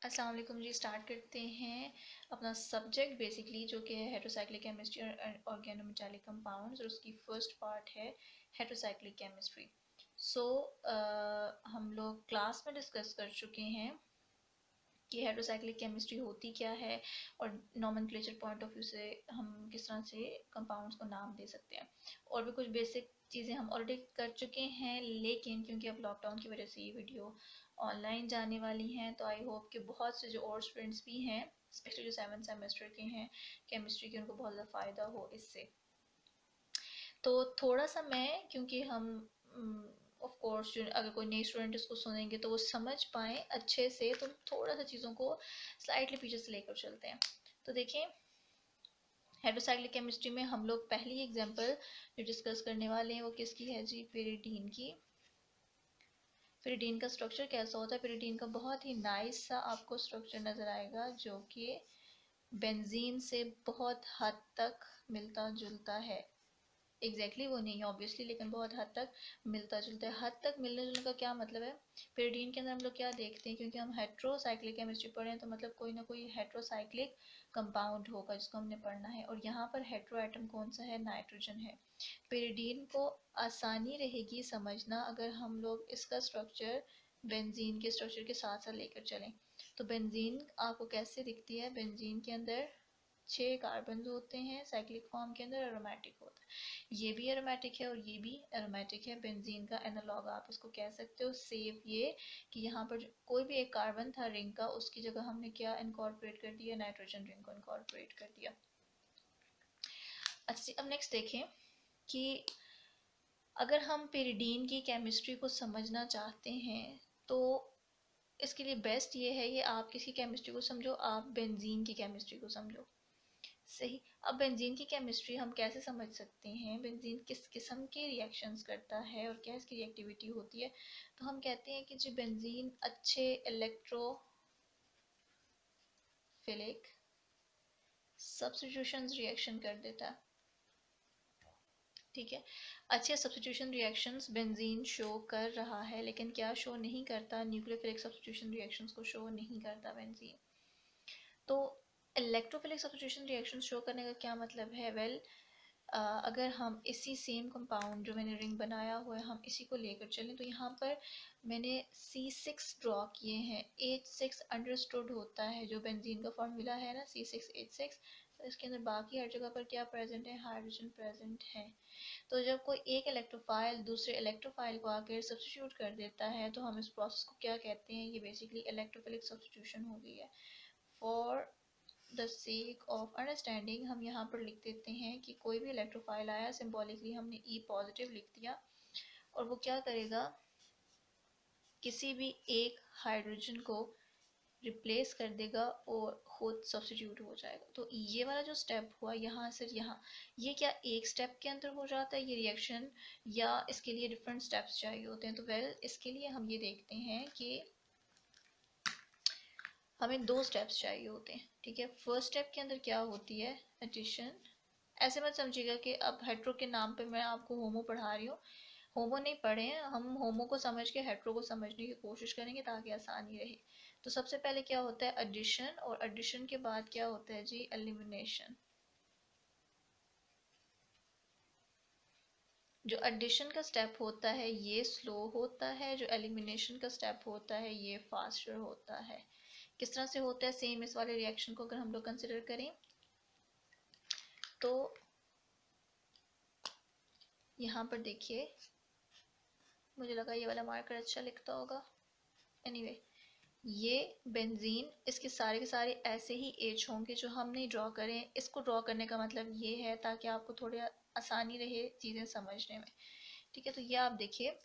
अस्सलाम वालेकुम जी। स्टार्ट करते हैं अपना सब्जेक्ट बेसिकली जो कि है हेटेरोसाइक्लिक केमिस्ट्री और ऑर्गेनोमेटालिक कंपाउंड्स, और उसकी फर्स्ट पार्ट है हेटेरोसाइक्लिक केमिस्ट्री। हम लोग क्लास में डिस्कस कर चुके हैं कि हेटेरोसाइक्लिक केमिस्ट्री होती क्या है और नॉमेनक्लेचर पॉइंट ऑफ व्यू से हम किस तरह से कंपाउंड्स को नाम दे सकते हैं, और भी कुछ बेसिक चीज़ें हम ऑलरेडी कर चुके हैं। लेकिन क्योंकि अब लॉकडाउन की वजह से ये वीडियो ऑनलाइन जाने वाली हैं, तो आई होप कि बहुत से जो और स्टूडेंट्स भी हैं, स्पेशली जो 7th सेमेस्टर के हैं केमिस्ट्री के, उनको बहुत ज़्यादा फ़ायदा हो इससे। तो थोड़ा सा मैं, क्योंकि हम ऑफ कोर्स जो अगर कोई नए स्टूडेंट इसको सुनेंगे तो वो समझ पाएँ अच्छे से, तो थोड़ा सा चीज़ों को स्लाइटली पीछे से लेकर चलते हैं। तो देखिए, हेटेरोसाइक्लिक केमिस्ट्री में हम लोग पहली एग्जांपल जो डिस्कस करने वाले हैं वो किसकी है जी? पिरिडीन की। पिरिडीन का स्ट्रक्चर कैसा होता है? पिरिडीन का बहुत ही नाइस सा आपको स्ट्रक्चर नज़र आएगा, जो कि बेंजीन से बहुत हद तक मिलता जुलता है। एग्जैक्टली वो नहीं है ऑब्वियसली, लेकिन बहुत हद तक मिलता जुलता है। हद तक मिलने जुलने का क्या मतलब है? पिरिडीन के अंदर हम लोग क्या देखते हैं, क्योंकि हम हेट्रोसाइक्लिक केमिस्ट्री पढ़े हैं, तो मतलब कोई ना कोई हेट्रोसाइक्लिक कंपाउंड होगा जिसको हमने पढ़ना है, और यहाँ पर हेट्रो एटम कौन सा है? नाइट्रोजन है। पिरिडीन को आसानी रहेगी समझना अगर हम लोग इसका स्ट्रक्चर बेंजीन के स्ट्रक्चर के साथ साथ लेकर चलें। तो बेंजीन आपको कैसे दिखती है? बेंजीन के अंदर 6 कार्बन होते हैं साइक्लिक फॉर्म के अंदर, एरोमेटिक होता है। ये भी एरोमेटिक है और ये भी एरोमेटिक है। बेंजीन का एनालॉग आप इसको कह सकते हो। सेव ये कि यहाँ पर कोई भी एक कार्बन था रिंग का, उसकी जगह हमने क्या इनकॉर्पोरेट कर दिया? नाइट्रोजन रिंग को इनकॉर्पोरेट कर दिया। अच्छा, अब नेक्स्ट देखें कि अगर हम पिरिडीन की केमिस्ट्री को समझना चाहते हैं तो इसके लिए बेस्ट ये है, ये आप किसी केमिस्ट्री को समझो, आप बेंजीन की केमिस्ट्री को समझो। सही। अब बेंजीन की केमिस्ट्री हम कैसे समझ सकते हैं? बेंजीन किस किस्म के रिएक्शंस करता है और क्या इसकी रिएक्टिविटी होती है? तो हम कहते हैं कि जी बेंजीन अच्छे इलेक्ट्रोफिलिक सब्स्टिट्यूशन रिएक्शन कर देता है। ठीक है, अच्छे सब्स्टिट्यूशन रिएक्शंस बेंजीन शो कर रहा है, लेकिन क्या शो नहीं करता? न्यूक्लियोफिलिक सब्स्टिट्यूशन रिएक्शंस को शो नहीं करता बेंजीन। तो इलेक्ट्रोफिलिक सब्स्टिट्यूशन रिएक्शन शो करने का क्या मतलब है? अगर हम इसी सेम कंपाउंड जो मैंने रिंग बनाया हुआ है, हम इसी को लेकर चलें, तो यहाँ पर मैंने C6 ड्रॉ किए हैं। H6 अंडरस्टूड होता है, जो बेंजीन का फॉर्मूला है ना, C6H6। तो इसके अंदर बाकी हर जगह पर क्या प्रेजेंट है? हाइड्रोजन प्रेजेंट है। तो जब कोई एक इलेक्ट्रोफाइल दूसरे इलेक्ट्रोफाइल को आकर सब्स्टिट्यूट कर देता है, तो हम इस प्रोसेस को क्या कहते हैं? ये बेसिकली इलेक्ट्रोफिलिक सब्स्टिट्यूशन हो गई है। For the sake of understanding हम यहाँ पर लिख देते हैं कि कोई भी इलेक्ट्रोफाइल आया, सिंबॉलिकली हमने E पॉजिटिव लिख दिया, और वो क्या करेगा? किसी भी एक हाइड्रोजन को रिप्लेस कर देगा और खुद सब्स्टिट्यूट हो जाएगा। तो ये वाला जो स्टेप हुआ यहाँ से यहाँ, ये क्या एक स्टेप के अंदर हो जाता है ये रिएक्शन, या इसके लिए डिफरेंट स्टेप्स चाहिए होते हैं? तो इसके लिए हम ये देखते हैं कि हमें 2 स्टेप्स चाहिए होते हैं। ठीक है, फर्स्ट स्टेप के अंदर क्या होती है? एडिशन। ऐसे मत समझिएगा कि अब हेट्रो के नाम पे मैं आपको होमो पढ़ा रही हूँ। होमो नहीं पढ़े हैं हम, होमो को समझ के हेट्रो को समझने की कोशिश करेंगे ताकि आसानी रहे। तो सबसे पहले क्या होता है? एडिशन, और एडिशन के बाद क्या होता है जी? एलिमिनेशन। जो एडिशन का स्टेप होता है ये स्लो होता है, जो एलिमिनेशन का स्टेप होता है ये फास्टर होता है। किस तरह से होता है? सेम इस वाले रिएक्शन को अगर हम लोग कंसिडर करें तो यहाँ पर देखिए, मुझे लगा ये वाला मार्कर अच्छा लिखता होगा। एनीवे, ये बेंजीन, इसके सारे के सारे ऐसे ही एच होंगे जो हम नहीं ड्रॉ करें। इसको ड्रॉ करने का मतलब ये है ताकि आपको थोड़ी आसानी रहे चीज़ें समझने में। ठीक है, तो ये आप देखिए,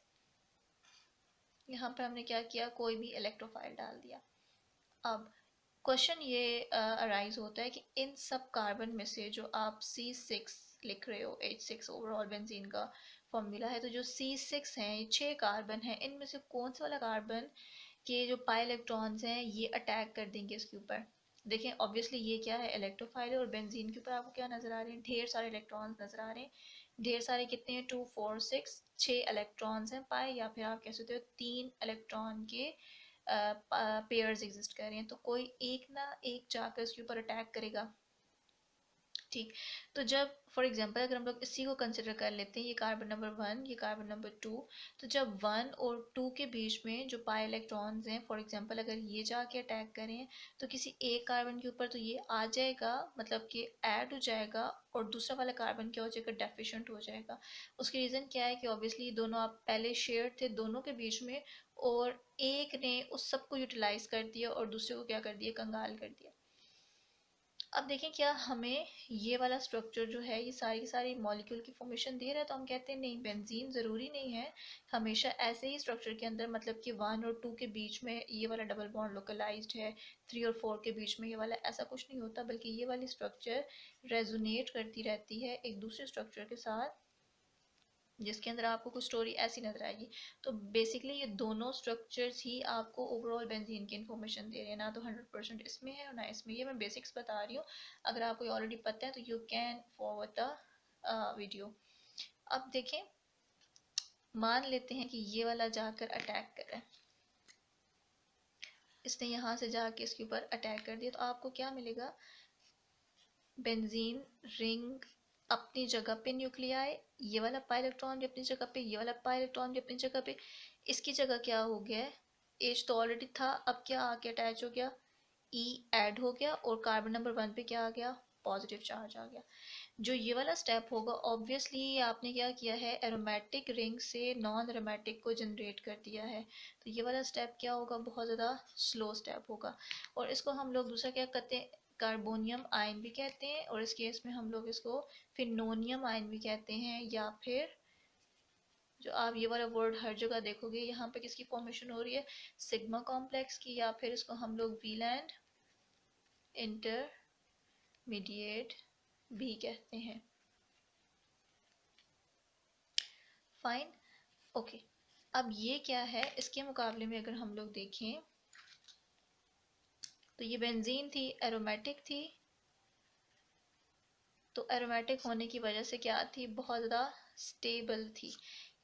यहाँ पर हमने क्या किया? कोई भी इलेक्ट्रोफाइल डाल दिया। अब क्वेश्चन ये अराइज होता है कि इन सब कार्बन में से जो आप C6 लिख रहे हो, H6 ओवरऑल बेंजीन का फॉर्मूला है, तो जो C6 हैं, ये 6 कार्बन हैं, इनमें से कौन सा वाला कार्बन के जो पाई इलेक्ट्रॉन्स हैं ये अटैक कर देंगे इसके ऊपर? देखें, ऑब्वियसली ये क्या है? इलेक्ट्रोफाइल है, और बेंजीन के ऊपर आपको क्या नजर आ रहे हैं? ढेर सारे इलेक्ट्रॉन्स नजर आ रहे हैं। ढेर सारे कितने हैं? 2 4 6 6 इलेक्ट्रॉन्स हैं पाई, या फिर आप कह सकते हो 3 इलेक्ट्रॉन के पेयर्स एग्जिस्ट कर रहे हैं, तो कोई एक ना एक जाकर इसके ऊपर अटैक करेगा। ठीक, तो जब फॉर एग्जांपल अगर हम लोग इसी को कंसिडर कर लेते हैं, ये कार्बन नंबर 1, ये कार्बन नंबर 2, तो जब 1 और 2 के बीच में जो पाई इलेक्ट्रॉन्स हैं, फॉर एग्जांपल अगर ये जाके अटैक करें तो किसी एक कार्बन के ऊपर तो ये आ जाएगा, मतलब कि ऐड हो जाएगा, और दूसरा वाला कार्बन क्या हो जाएगा, डेफिशिएंट हो जाएगा। उसकी रीज़न क्या है कि ऑब्वियसली दोनों आप पहले शेयर थे दोनों के बीच में, और एक ने उस सब को यूटिलाइज कर दिया और दूसरे को क्या कर दिया, कंगाल कर दिया। अब देखें क्या हमें ये वाला स्ट्रक्चर जो है ये सारी की सारी मॉलिक्यूल की फॉर्मेशन दे रहा है, तो हम कहते हैं नहीं, बेंजीन ज़रूरी नहीं है हमेशा ऐसे ही स्ट्रक्चर के अंदर, मतलब कि 1 और 2 के बीच में ये वाला डबल बॉन्ड लोकलाइज्ड है, 3 और 4 के बीच में ये वाला, ऐसा कुछ नहीं होता, बल्कि ये वाली स्ट्रक्चर रेजोनेट करती रहती है एक दूसरे स्ट्रक्चर के साथ, जिसके अंदर आपको कुछ स्टोरी ऐसी नजर आएगी। तो बेसिकली ये दोनों स्ट्रक्चर्स ही आपको ओवरऑल बेंजीन की इन्फॉर्मेशन दे रहे हैं, ना तो 100% इसमें है और ना इसमें। ये मैं बेसिक्स बता रही हूँ, अगर आपको ऑलरेडी पता है तो you can forward the video. अब देखें, मान लेते हैं कि ये वाला जाकर अटैक कर रहा है, इसने यहाँ से जाके इसके ऊपर अटैक कर दिया, तो आपको क्या मिलेगा, बेंजीन रिंग अपनी जगह पे, न्यूक्लियाई, ये वाला पाई इलेक्ट्रॉन भी अपनी जगह पे, ये वाला पाई इलेक्ट्रॉन भी अपनी जगह पे, इसकी जगह क्या हो गया है, एच तो ऑलरेडी था, अब क्या आके अटैच हो गया, ई ऐड हो गया, और कार्बन नंबर 1 पे क्या आ गया, पॉजिटिव चार्ज आ गया। जो ये वाला स्टेप होगा, ऑब्वियसली आपने क्या किया है, एरोमेटिक रिंग से नॉन एरोमेटिक को जनरेट कर दिया है, तो ये वाला स्टेप क्या होगा, बहुत ज़्यादा स्लो स्टेप होगा, और इसको हम लोग दूसरा क्या कहते हैं, कार्बोनियम आयन भी कहते हैं, और इस केस में हम लोग इसको फिनोनियम आयन भी कहते हैं, या फिर जो आप ये वाला वर्ड हर जगह देखोगे, यहाँ पे किसकी फॉर्मेशन हो रही है, सिग्मा कॉम्प्लेक्स की, या फिर इसको हम लोग वीलैंड इंटरमीडिएट भी कहते हैं। Fine, okay. अब ये क्या है, इसके मुकाबले में अगर हम लोग देखें तो ये बेंजीन थी, एरोमेटिक थी, तो एरोमेटिक होने की वजह से क्या थी, बहुत ज़्यादा स्टेबल थी।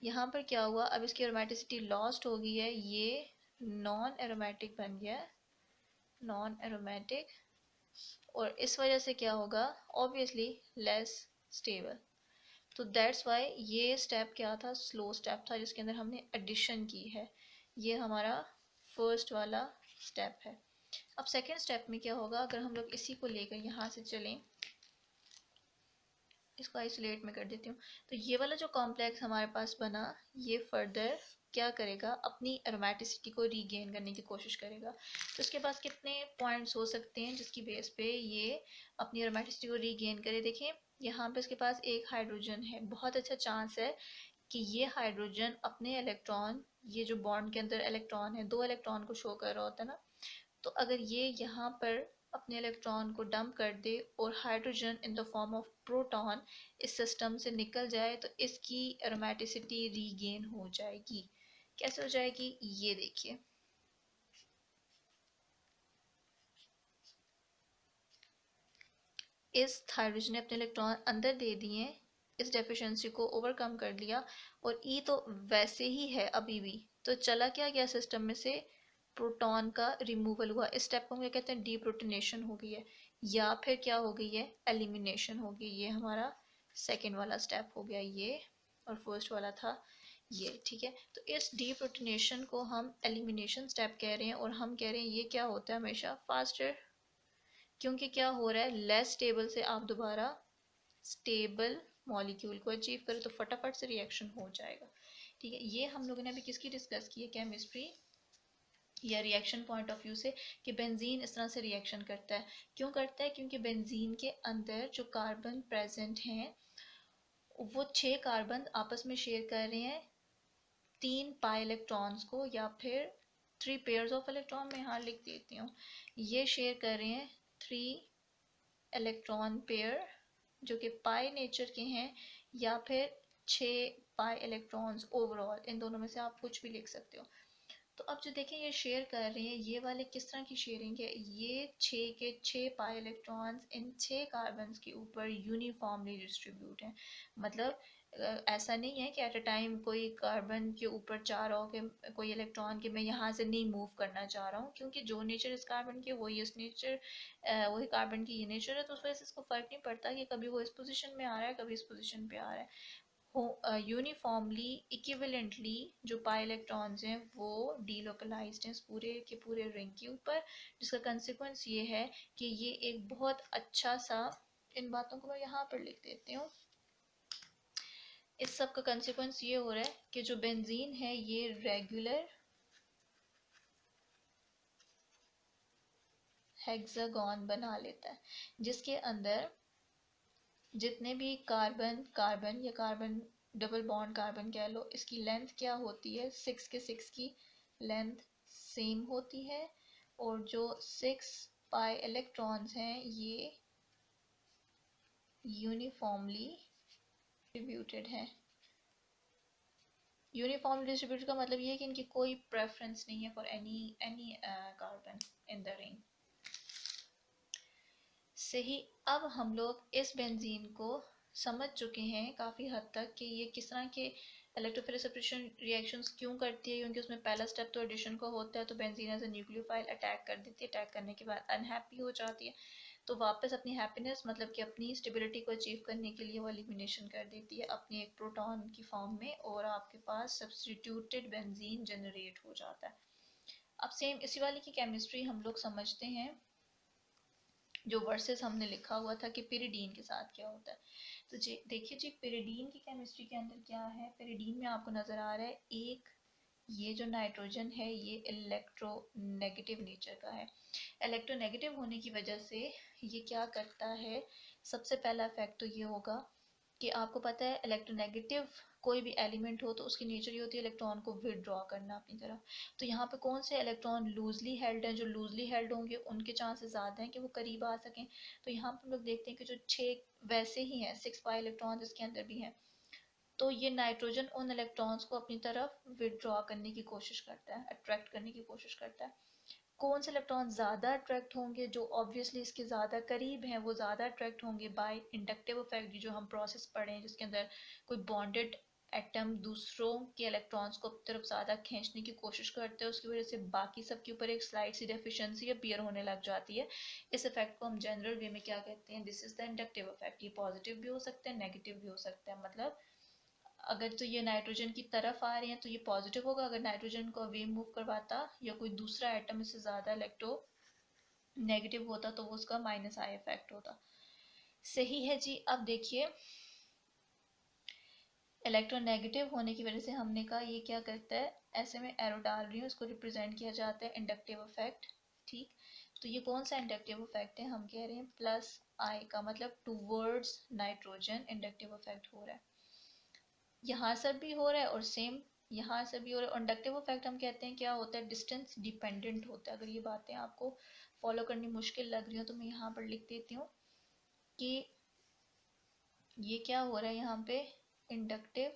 यहाँ पर क्या हुआ, अब इसकी एरोमेटिसिटी लॉस्ट हो गई है, ये नॉन एरोमेटिक बन गया, नॉन एरोमेटिक, और इस वजह से क्या होगा, ऑब्वियसली लेस स्टेबल। तो दैट्स वाई ये स्टेप क्या था, स्लो स्टेप था, जिसके अंदर हमने एडिशन की है। ये हमारा फर्स्ट वाला स्टेप है। अब सेकेंड स्टेप में क्या होगा, अगर हम लोग इसी को लेकर यहाँ से चलें, इसको आइसोलेट में कर देती हूँ, तो ये वाला जो कॉम्प्लेक्स हमारे पास बना, ये फर्दर क्या करेगा, अपनी एरोमेटिसिटी को रीगेन करने की कोशिश करेगा। तो इसके पास कितने पॉइंट्स हो सकते हैं जिसकी बेस पे ये अपनी एरोमेटिसिटी को रीगेन करे। देखें यहाँ पे इसके पास एक हाइड्रोजन है, बहुत अच्छा चांस है कि ये हाइड्रोजन अपने इलेक्ट्रॉन, ये जो बॉन्ड के अंदर इलेक्ट्रॉन है, 2 इलेक्ट्रॉन को शो कर रहा होता है ना, तो अगर ये यहाँ पर अपने इलेक्ट्रॉन को डंप कर दे और hydrogen in the form of proton इस सिस्टम से निकल जाए, तो इसकी एरोमेटिसिटी रीगेन हो जाएगी। कैसे हो जाएगी, ये देखिए, इस हाइड्रोजन ने अपने इलेक्ट्रॉन अंदर दे दिए, इस डेफिशिएंसी को ओवरकम कर लिया, और ई तो वैसे ही है अभी भी, तो चला क्या गया सिस्टम में से, प्रोटॉन का रिमूवल हुआ। इस स्टेप को हम क्या कहते हैं, डीप्रोटोनेशन हो गई है, या फिर क्या हो गई है, एलिमिनेशन हो गई। ये हमारा सेकेंड वाला स्टेप हो गया ये, और फर्स्ट वाला था ये, ठीक है। तो इस डीप्रोटोनेशन को हम एलिमिनेशन स्टेप कह रहे हैं, और हम कह रहे हैं ये क्या होता है हमेशा फास्टर, क्योंकि क्या हो रहा है, लेस स्टेबल से आप दोबारा स्टेबल मॉलिक्यूल को अचीव करें तो फटाफट से रिएक्शन हो जाएगा, ठीक है। ये हम लोगों ने अभी किसकी डिस्कस की है, केमिस्ट्री या रिएक्शन पॉइंट ऑफ व्यू से, कि बेंजीन इस तरह से रिएक्शन करता है। क्यों करता है, क्योंकि बेंजीन के अंदर जो कार्बन प्रेजेंट हैं वो 6 कार्बन आपस में शेयर कर रहे हैं 3 पाई इलेक्ट्रॉन्स को, या फिर 3 पेयर्स ऑफ इलेक्ट्रॉन, मैं यहाँ लिख देती हूँ, ये शेयर कर रहे हैं 3 इलेक्ट्रॉन पेयर जो कि पाई नेचर के हैं, या फिर 6 पाई इलेक्ट्रॉन्स ओवरऑल, इन दोनों में से आप कुछ भी लिख सकते हो। तो अब जो देखें ये शेयर कर रहे हैं, ये वाले किस तरह की शेयरिंग है, ये 6 के 6 पाई इलेक्ट्रॉन्स इन 6 कार्बन्स के ऊपर यूनिफॉर्मली डिस्ट्रीब्यूट हैं, मतलब ऐसा नहीं है कि एट अ टाइम कोई कार्बन के ऊपर चाह रहा हो कि कोई इलेक्ट्रॉन कि मैं यहाँ से नहीं मूव करना चाह रहा हूँ, क्योंकि जो नेचर इस कार्बन की वही इस नेचर वही कार्बन की ये नेचर है, तो उस वजह से इसको फ़र्क नहीं पड़ता कि कभी वो इस पोजीशन में आ रहा है कभी इस पोजीशन पे आ रहा है। यूनिफॉर्मली इक्विवेलेंटली जो पाई इलेक्ट्रॉन्स हैं वो डीलोकलाइज्ड हैं इस पूरे के पूरे रिंग के ऊपर, जिसका कंसिक्वेंस ये है कि ये एक बहुत अच्छा सा, इन बातों को मैं यहाँ पर लिख देती हूँ, इस सब का कंसिक्वेंस ये हो रहा है कि जो बेंजीन है ये रेगुलर हेक्सागोन बना लेता है, जिसके अंदर जितने भी कार्बन कार्बन या कार्बन डबल बॉन्ड कार्बन कह लो, इसकी लेंथ क्या होती है, 6 के 6 की लेंथ सेम होती है, और जो 6 पाई इलेक्ट्रॉन्स हैं ये यूनिफॉर्मली डिस्ट्रीब्यूटेड हैं। यूनिफॉर्म डिस्ट्रीब्यूटेड का मतलब ये है कि इनकी कोई प्रेफरेंस नहीं है for any carbon in the ring. सही। अब हम लोग इस बेंजीन को समझ चुके हैं काफ़ी हद तक कि ये किस तरह के इलेक्ट्रोफिलिक सब्स्टिट्यूशन रिएक्शंस क्यों करती है, क्योंकि उसमें पहला स्टेप तो एडिशन का होता है, तो benzene as a nucleophile attack कर देती है, अटैक करने के बाद अनहैप्पी हो जाती है, तो वापस अपनी हैप्पीनेस मतलब कि अपनी स्टेबिलिटी को अचीव करने के लिए वो एलिमिनेशन कर देती है अपनी एक प्रोटॉन की फॉर्म में, और आपके पास सब्स्टिट्यूटेड बेंजीन जनरेट हो जाता है। अब सेम इसी वाली की केमिस्ट्री हम लोग समझते हैं, जो वर्सेस हमने लिखा हुआ था कि पिरिडीन के साथ क्या होता है। तो जी देखिए जी, पिरिडीन की केमिस्ट्री के अंदर क्या है, पिरिडीन में आपको नज़र आ रहा है एक, ये जो नाइट्रोजन है ये इलेक्ट्रोनेगेटिव नेचर का है। इलेक्ट्रोनेगेटिव होने की वजह से ये क्या करता है, सबसे पहला इफेक्ट तो ये होगा कि आपको पता है इलेक्ट्रोनेगेटिव कोई भी एलिमेंट हो तो उसकी नेचर ये होती है इलेक्ट्रॉन को विदड्रॉ करना अपनी तरफ। तो यहाँ पे कौन से इलेक्ट्रॉन लूजली हेल्ड हैं, जो लूजली हेल्ड होंगे उनके चांसेस ज़्यादा हैं कि वो करीब आ सकें। तो यहाँ पर हम लोग देखते हैं कि जो 6 वैसे ही हैं, 6 पाई इलेक्ट्रॉन इसके अंदर भी हैं, तो ये नाइट्रोजन उन इलेक्ट्रॉन्स को अपनी तरफ विदड्रॉ करने की कोशिश करता है, अट्रैक्ट करने की कोशिश करता है। कौन से इलेक्ट्रॉन ज़्यादा अट्रैक्ट होंगे, जो ऑब्वियसली इसके ज़्यादा करीब हैं वो ज़्यादा अट्रैक्ट होंगे बाय इंडक्टिव इफेक्ट, जो हम प्रोसेस पढ़े हैं जिसके अंदर कोई बॉन्डेड एटम दूसरों के इलेक्ट्रॉन्स को अपनी तरफ ज़्यादा खींचने की कोशिश करते हैं, उसकी वजह से बाकी सब के ऊपर एक स्लाइड सी डेफिशिएंसी अपीयर होने लग जाती है। इस इफेक्ट को हम जनरल वे में क्या कहते हैं, this is the inductive effect. ये पॉजिटिव भी हो सकता है नेगेटिव भी हो सकता है, मतलब अगर तो ये नाइट्रोजन की तरफ आ रहे हैं तो ये पॉजिटिव होगा, अगर नाइट्रोजन को अवे मूव करवाता या कोई दूसरा एटम इससे ज़्यादा इलेक्ट्रो नेगेटिव होता तो वो उसका माइनस आई इफेक्ट होता। सही है जी। अब देखिए इलेक्ट्रोनेगेटिव होने की वजह से हमने कहा ये क्या करता है, ऐसे में एरो डाल रही हूँ, इसको रिप्रेजेंट किया जाता है इंडक्टिव इफेक्ट। ठीक, तो ये कौन सा इंडक्टिव इफेक्ट है, हम कह रहे हैं प्लस आई का मतलब टूवर्ड्स नाइट्रोजन इंडक्टिव इफेक्ट हो रहा है, यहाँ से भी हो रहा है और सेम यहाँ से भी हो रहा है। इंडक्टिव इफेक्ट हम कहते हैं क्या होता है, डिस्टेंस डिपेंडेंट होता है। अगर ये बातें आपको फॉलो करनी मुश्किल लग रही हो तो मैं यहाँ पर लिख देती हूँ कि ये क्या हो रहा है, यहाँ पे इंडक्टिव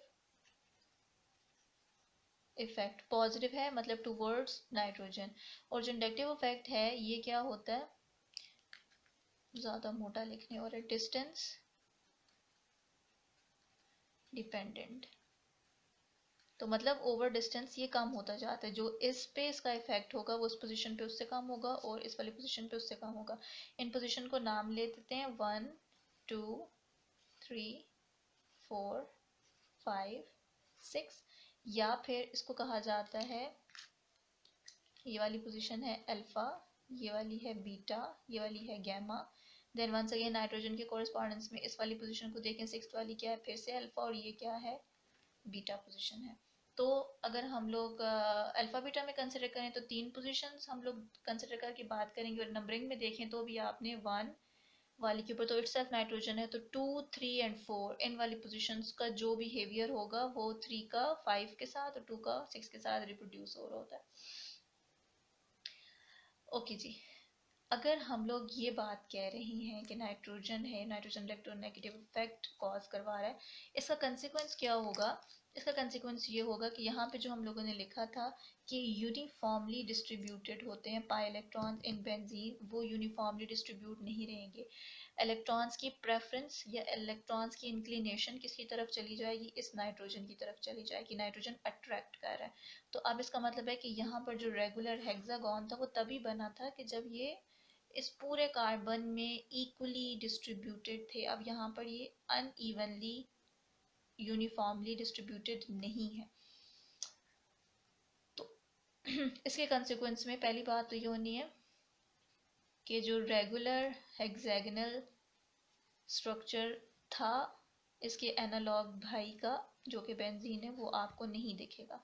इफेक्ट पॉजिटिव है मतलब टूवर्ड्स नाइट्रोजन, और जो इंडक्टिव इफेक्ट है ये क्या होता है, ज़्यादा मोटा लिखने और डिस्टेंस डिपेंडेंट, तो मतलब ओवर डिस्टेंस ये कम होता जाता है, जो इस पे इसका इफेक्ट होगा वो इस पोजीशन पे उससे कम होगा और इस वाली पोजीशन पे उससे कम होगा। इन पोजीशन को नाम ले देते हैं 1 2 3 4 5 6, या फिर इसको कहा जाता है, ये वाली पोजीशन है अल्फा, ये वाली है बीटा, ये वाली है gamma. Then once again nitrogen के कोरिस्पोंडेंस में इस वाली पोजीशन को देखें, सिक्स्थ वाली क्या है, फिर से अल्फा, और ये क्या है, बीटा पोजीशन है। तो अगर हम लोग अल्फा बीटा में कंसिडर करें तो 3 पोजीशंस हम लोग कंसिडर करके बात करेंगे, और नंबरिंग में देखें तो भी आपने 1 वाली के ऊपर तो इटसेल्फ नाइट्रोजन है, तो 2 3 एंड 4 इन वाली पोजीशंस का जो बिहेवियर होगा वो 3 का 5 के साथ और 2 का 6 के साथ रिप्रोड्यूस हो रहा होता है। ओके जी, अगर हम लोग ये बात कह रहे हैं कि नाइट्रोजन है, नाइट्रोजन इलेक्ट्रोनेगेटिव इफेक्ट कॉज करवा रहा है, इसका कंसिक्वेंस क्या होगा इसका कंसिक्वेंस ये होगा कि यहाँ पे जो हम लोगों ने लिखा था कि यूनिफॉर्मली डिस्ट्रीब्यूटेड होते हैं पाई इलेक्ट्रॉन्स इन बेंजीन, वो यूनिफॉर्मली डिस्ट्रीब्यूट नहीं रहेंगे। इलेक्ट्रॉन्स की प्रेफरेंस या इलेक्ट्रॉन्स की इंक्लिनेशन किसकी तरफ चली जाएगी, इस नाइट्रोजन की तरफ चली जाएगी, नाइट्रोजन अट्रैक्ट कर रहा है। तो अब इसका मतलब है कि यहाँ पर जो रेगुलर हेक्सागोन था वो तभी बना था कि जब ये इस पूरे कार्बन में इक्वली डिस्ट्रीब्यूटेड थे। अब यहाँ पर ये अनइवनली यूनिफॉर्मली डिस्ट्रीब्यूटेड नहीं है। तो इसके कंसिक्वेंस में पहली बात तो ये होनी है कि जो रेगुलर हेक्सागोनल स्ट्रक्चर था इसके एनालॉग भाई का जो कि बेंजीन है वो आपको नहीं दिखेगा,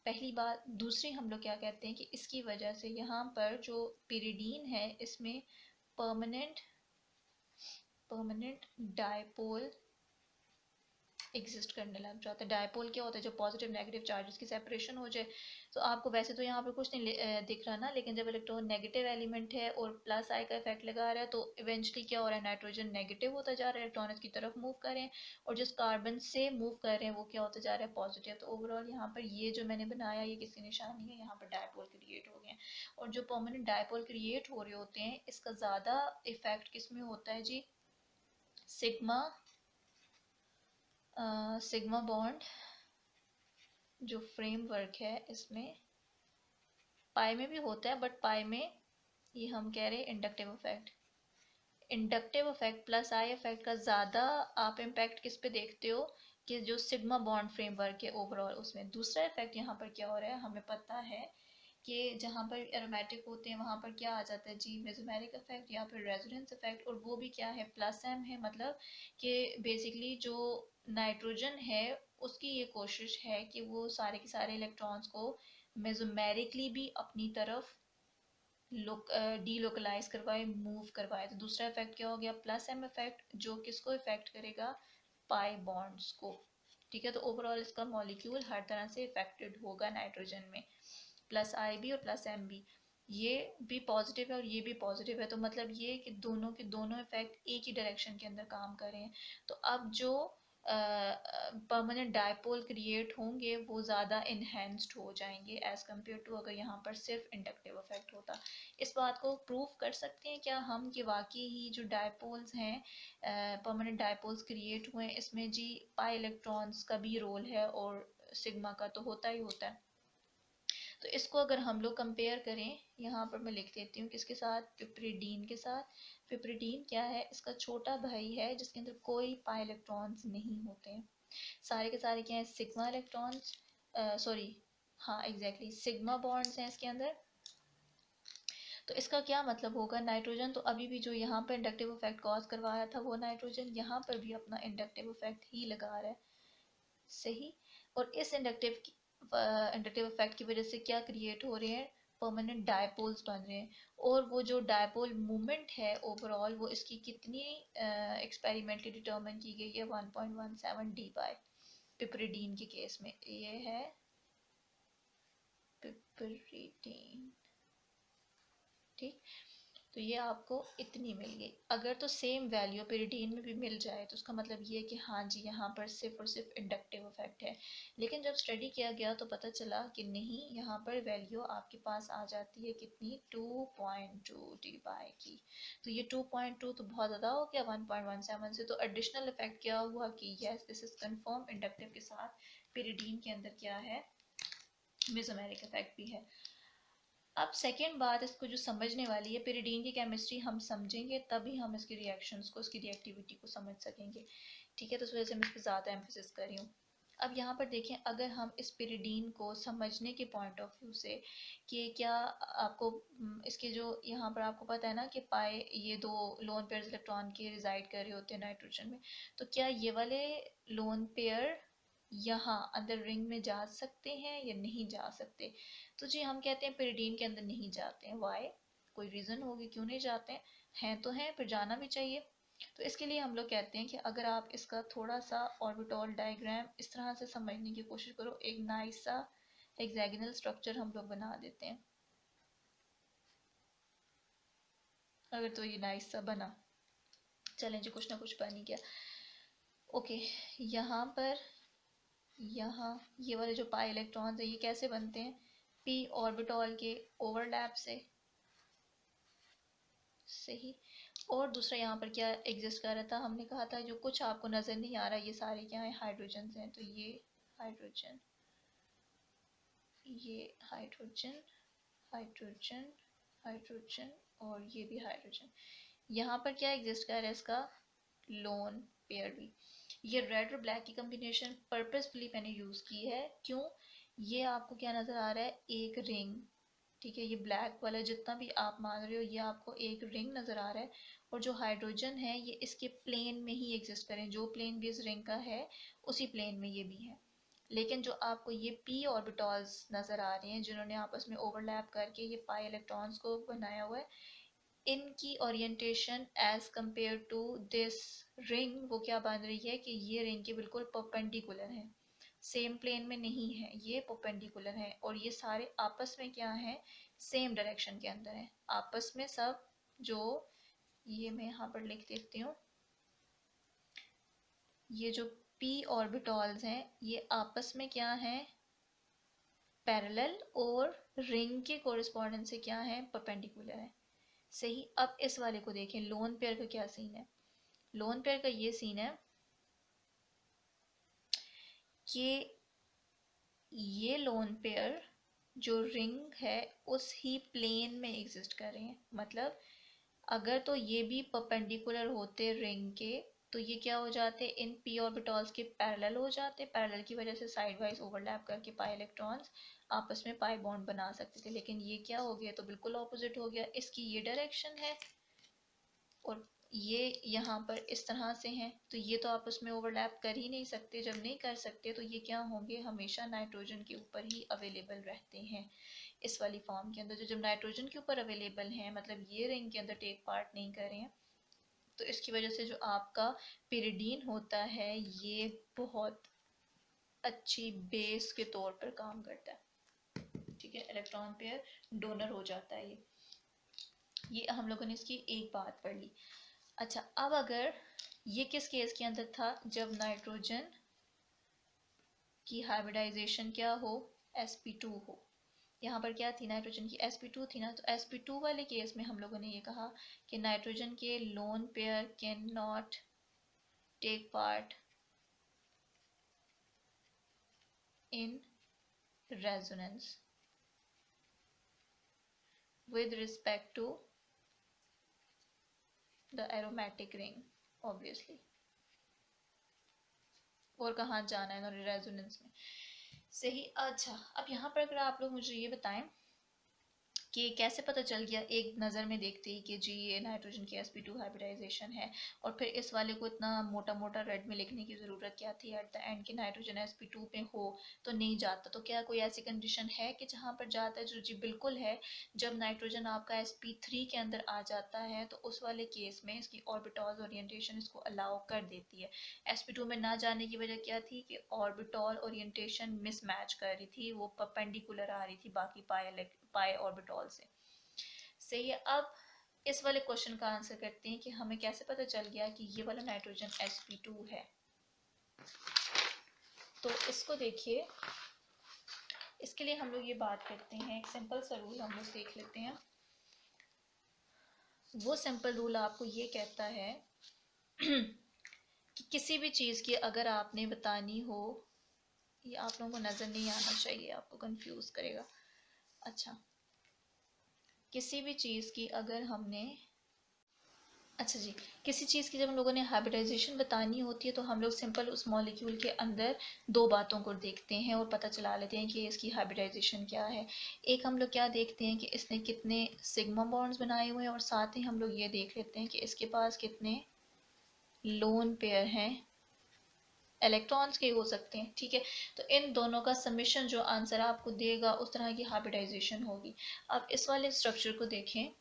पहली बात। दूसरी हम लोग क्या कहते हैं कि इसकी वजह से यहाँ पर जो पिरिडीन है इसमें परमानेंट डायपोल एग्जिस्ट करने लग जाता है। डायपोल क्या होता है, जब पॉजिटिव नेगेटिव चार्जेस की सेपरेशन हो जाए। तो आपको वैसे तो यहाँ पर कुछ नहीं दिख रहा ना, लेकिन जब इलेक्ट्रॉन नेगेटिव एलिमेंट है और प्लस आई का इफेक्ट लगा रहा है तो इवेंचुअली क्या हो रहा है, नाइट्रोजन नेगेटिव होता जा रहा है, इलेक्ट्रॉन इसकी तरफ मूव कर रहे हैं, और जिस कार्बन से मूव कर रहे हैं वो क्या होता जा रहा है, पॉजिटिव। तो ओवरऑल यहाँ पर ये जो मैंने बनाया ये किसकी निशानी है, यहाँ पर डायपोल क्रिएट हो गए हैं। और जो परमानेंट डायपोल क्रिएट हो रहे होते हैं इसका ज़्यादा इफेक्ट किस में होता है जी, सिग्मा बॉन्ड जो फ्रेमवर्क है इसमें, पाई में भी होता है बट पाई में ये हम कह रहे हैं inductive effect plus I effect का ज़्यादा आप इम्पैक्ट किस पे देखते हो कि जो सिग्मा बॉन्ड फ्रेमवर्क है ओवरऑल उसमें। दूसरा इफेक्ट यहाँ पर क्या हो रहा है, हमें पता है कि जहाँ पर एरोमेटिक होते हैं वहाँ पर क्या आ जाता है जी, मेसोमेरिक इफेक्ट या फिर रेजोनेंस इफेक्ट, और वो भी क्या है, प्लस एम है। मतलब कि बेसिकली जो नाइट्रोजन है उसकी ये कोशिश है कि वो सारे के सारे इलेक्ट्रॉन्स को मेसोमेरिकली भी अपनी तरफ डीलोकलाइज करवाए, मूव करवाए। तो दूसरा इफेक्ट क्या हो गया, प्लस एम इफेक्ट, जो किसको इफेक्ट करेगा, पाई बॉन्ड्स को। ठीक है, तो ओवरऑल इसका मॉलिक्यूल हर तरह से इफेक्टेड होगा नाइट्रोजन में, प्लस आई भी और प्लस एम भी। ये भी पॉजिटिव है और ये भी पॉजिटिव है, तो मतलब ये कि दोनों के दोनों इफेक्ट एक ही डायरेक्शन के अंदर काम कर रहे हैं। तो अब जो परमानेंट डायपोल क्रिएट होंगे वो ज़्यादा इन्हेंस्ड हो जाएंगे एज कम्पेयर टू अगर यहाँ पर सिर्फ इंडक्टिव इफेक्ट होता। इस बात को प्रूव कर सकते हैं क्या हम कि वाकई ही जो डायपोल्स हैं, परमानेंट डायपोल्स क्रिएट हुए हैं, इसमें जी पाई इलेक्ट्रॉन्स का भी रोल है और सिग्मा का तो होता ही होता है। तो इसको अगर हम लोग कंपेयर करें, यहाँ पर मैं लिख देती हूँ किसके साथ, पिपरिडीन के साथ। पिपरिडीन क्या है, इसका छोटा भाई है जिसके अंदर कोई पाई इलेक्ट्रॉन्स नहीं होते हैं, सारे के सारे क्या है, सिग्मा इलेक्ट्रॉन्स, सॉरी हाँ एग्जैक्टली सिग्मा बॉन्ड्स हैं इसके अंदर। तो इसका क्या मतलब होगा, नाइट्रोजन तो अभी भी जो यहाँ पर इंडक्टिव इफेक्ट कॉज करवा रहा था वो नाइट्रोजन यहाँ पर भी अपना इंडक्टिव इफेक्ट ही लगा रहा है, सही। और इस इंडक्टिव इफेक्ट की वजह से क्या क्रिएट हो रहे हैं, परमानेंट डायपोल्स बन रहे हैं। और वो जो डायपोल मूवमेंट है ओवरऑल वो इसकी कितनी एक्सपेरिमेंटली डिटर्मिन की गई है, 1.17 डी बाय पिपरिडीन के केस में। ये है पिपरिडीन, ठीक। तो ये आपको इतनी मिल गई। अगर तो सेम वैल्यू पिरिडीन में भी मिल जाए तो उसका मतलब ये है कि हाँ जी यहाँ पर सिर्फ और सिर्फ इंडक्टिव इफेक्ट है। लेकिन जब स्टडी किया गया तो पता चला कि नहीं, यहाँ पर वैल्यू आपके पास आ जाती है कितनी, 2.2 डी बाई की। तो ये 2.2 तो बहुत ज़्यादा हो गया 1.17 से। तो एडिशनल इफेक्ट क्या हुआ कि yes this is confirm, inductive के साथ पिरिडीन के अंदर क्या है, मेसोमेरिक इफेक्ट भी है। अब सेकेंड बात इसको जो समझने वाली है, पिरिडीन की केमिस्ट्री हम समझेंगे तभी हम इसकी रिएक्शंस को, इसकी रिएक्टिविटी को समझ सकेंगे। ठीक है, तो इस वजह से मैं इस पर ज़्यादा एम्फोसिस कर रही हूँ। अब यहाँ पर देखें, अगर हम इस पिरिडीन को समझने के पॉइंट ऑफ व्यू से कि क्या आपको इसके जो यहाँ पर आपको पता है ना कि पाए ये दो लोन पेयर इलेक्ट्रॉन के रिजाइड कर रहे होते हैं नाइट्रोजन में, तो क्या ये वाले लोन पेयर यहाँ अंदर रिंग में जा सकते हैं या नहीं जा सकते। तो जी हम कहते हैं पिरिडीन के अंदर नहीं जाते हैं, वाई, कोई रीज़न होगी क्यों नहीं जाते हैं तो हैं, फिर जाना भी चाहिए। तो इसके लिए हम लोग कहते हैं कि अगर आप इसका थोड़ा सा ऑर्बिटल डायग्राम इस तरह से समझने की कोशिश करो, एक नाइस सा हेक्सागोनल स्ट्रक्चर हम लोग बना देते हैं। अगर तो ये नाइस सा बना, चलें जी कुछ ना कुछ बन ही गया। ओके, यहाँ पर यहाँ ये वाले जो पाई इलेक्ट्रॉन्स है ये कैसे बनते हैं, पी ऑर्बिटॉल के ओवरलैप से, सही। और दूसरा यहाँ पर क्या एग्जिस्ट कर रहा था, हमने कहा था जो कुछ आपको नज़र नहीं आ रहा ये सारे क्या है, हाइड्रोजन हैं। तो ये हाइड्रोजन, ये हाइड्रोजन, हाइड्रोजन, हाइड्रोजन और ये भी हाइड्रोजन। यहाँ पर क्या एग्जिस्ट कर रहा है इसका, लोन पेयर भी। ये रेड और ब्लैक की कम्बिनेशन पर्पसफुली मैंने यूज़ की है, क्यों, ये आपको क्या नज़र आ रहा है, एक रिंग, ठीक है। ये ब्लैक वाला जितना भी आप मान रहे हो ये आपको एक रिंग नज़र आ रहा है, और जो हाइड्रोजन है ये इसके प्लेन में ही एग्जिस्ट करें, जो प्लेन भी इस रिंग का है उसी प्लेन में ये भी है। लेकिन जो आपको ये पी ऑर्बिटॉल्स नज़र आ रहे हैं जिन्होंने आपस में ओवरलैप करके ये पाई इलेक्ट्रॉन्स को बनाया हुआ है, इनकी orientation as compare to this ring वो क्या बन रही है कि ये रिंग के बिल्कुल परपेंडिकुलर है, सेम प्लेन में नहीं है, ये परपेंडिकुलर है। और ये सारे आपस में क्या है, सेम डायरेक्शन के अंदर है आपस में सब। जो ये मैं यहाँ पर लिख देती हूँ, ये जो पी ऑर्बिटॉल्स हैं ये आपस में क्या है, पैरेलल, और रिंग के कोरिस्पोंडेंस से क्या है, परपेंडिकुलर है, सही। अब इस वाले को देखें, लोन पेयर का क्या सीन है, लोन पेयर का ये सीन है कि ये लोन पेयर जो रिंग है उस ही प्लेन में एग्जिस्ट कर रहे हैं। मतलब अगर तो ये भी परपेंडिकुलर होते रिंग के तो ये क्या हो जाते, इन पी ऑर्बिटॉल्स के पैरेलल हो जाते, पैरेलल की वजह से साइड वाइज ओवरलैप करके पाई इलेक्ट्रॉन्स आपस में पाई बॉन्ड बना सकते थे। लेकिन ये क्या हो गया, तो बिल्कुल ऑपोजिट हो गया, इसकी ये डायरेक्शन है और ये यहाँ पर इस तरह से हैं, तो ये तो आपस में ओवरलैप कर ही नहीं सकते। जब नहीं कर सकते तो ये क्या होंगे, हमेशा नाइट्रोजन के ऊपर ही अवेलेबल रहते हैं इस वाली फॉर्म के अंदर। जो जब नाइट्रोजन के ऊपर अवेलेबल हैं, मतलब ये रिंग के अंदर टेक पार्ट नहीं कर रहे हैं, तो इसकी वजह से जो आपका पिरिडीन होता है ये बहुत अच्छी बेस के तौर पर काम करता है, ठीक है। इलेक्ट्रॉन पेयर डोनर हो जाता है ये हम लोगों ने इसकी एक बात पढ़ ली। अच्छा, अब अगर ये किस केस के अंदर था, जब नाइट्रोजन की हाइब्रिडाइजेशन क्या हो, sp2 हो। यहाँ पर क्या थी, नाइट्रोजन की sp2 थी ना, तो sp2 वाले केस में हम लोगों ने ये कहा कि नाइट्रोजन के lone pair can not take part in resonance with respect to the aromatic ring obviously। और कहाँ जाना है इन्होंने, रेजोनेंस में, सही। अच्छा, अब यहाँ पर अगर आप लोग मुझे ये बताएं कि कैसे पता चल गया एक नज़र में देखते ही कि जी ये नाइट्रोजन की sp2 हाइब्रिडाइजेशन है, और फिर इस वाले को इतना मोटा मोटा रेड में लिखने की ज़रूरत क्या थी एट द एंड कि नाइट्रोजन sp2 पे हो तो नहीं जाता। तो क्या कोई ऐसी कंडीशन है कि जहाँ पर जाता है, जो जी बिल्कुल है, जब नाइट्रोजन आपका sp3 के अंदर आ जाता है तो उस वाले केस में इसकी ऑर्बिटॉल ओरिएंटेशन इसको अलाउ कर देती है। sp2 में ना जाने की वजह क्या थी कि ऑर्बिटॉल ओरिएंटेशन मिसमैच कर रही थी, वो परपेंडिकुलर आ रही थी बाकी पाई ऑर्बिटॉल से, सही है। अब इस वाले क्वेश्चन का आंसर करते हैं कि हमें कैसे पता चल गया कि ये वाला नाइट्रोजन sp2 है। तो इसको देखिए, इसके लिए हम लोग ये बात करते हैं, एक सिंपल सा रूल हम लोग देख लेते हैं। वो सिंपल रूल आपको ये कहता है कि किसी भी चीज़ की अगर आपने बतानी हो, ये आप लोगों को नज़र नहीं आना चाहिए, आपको कंफ्यूज करेगा। अच्छा, किसी भी चीज़ की अगर हमने, अच्छा जी, किसी चीज़ की जब हम लोगों ने हाइब्रिडाइजेशन बतानी होती है तो हम लोग सिंपल उस मॉलिक्यूल के अंदर दो बातों को देखते हैं और पता चला लेते हैं कि इसकी हाइब्रिडाइजेशन क्या है। एक हम लोग क्या देखते हैं कि इसने कितने सिग्मा बॉन्ड्स बनाए हुए हैं, और साथ ही हम लोग ये देख लेते हैं कि इसके पास कितने लोन पेयर हैं, इलेक्ट्रॉन्स के हो सकते हैं, ठीक है। तो इन दोनों का समेशन जो आंसर आपको देगा उस तरह की हाइब्रिडाइजेशन होगी। अब इस वाले स्ट्रक्चर को देखें,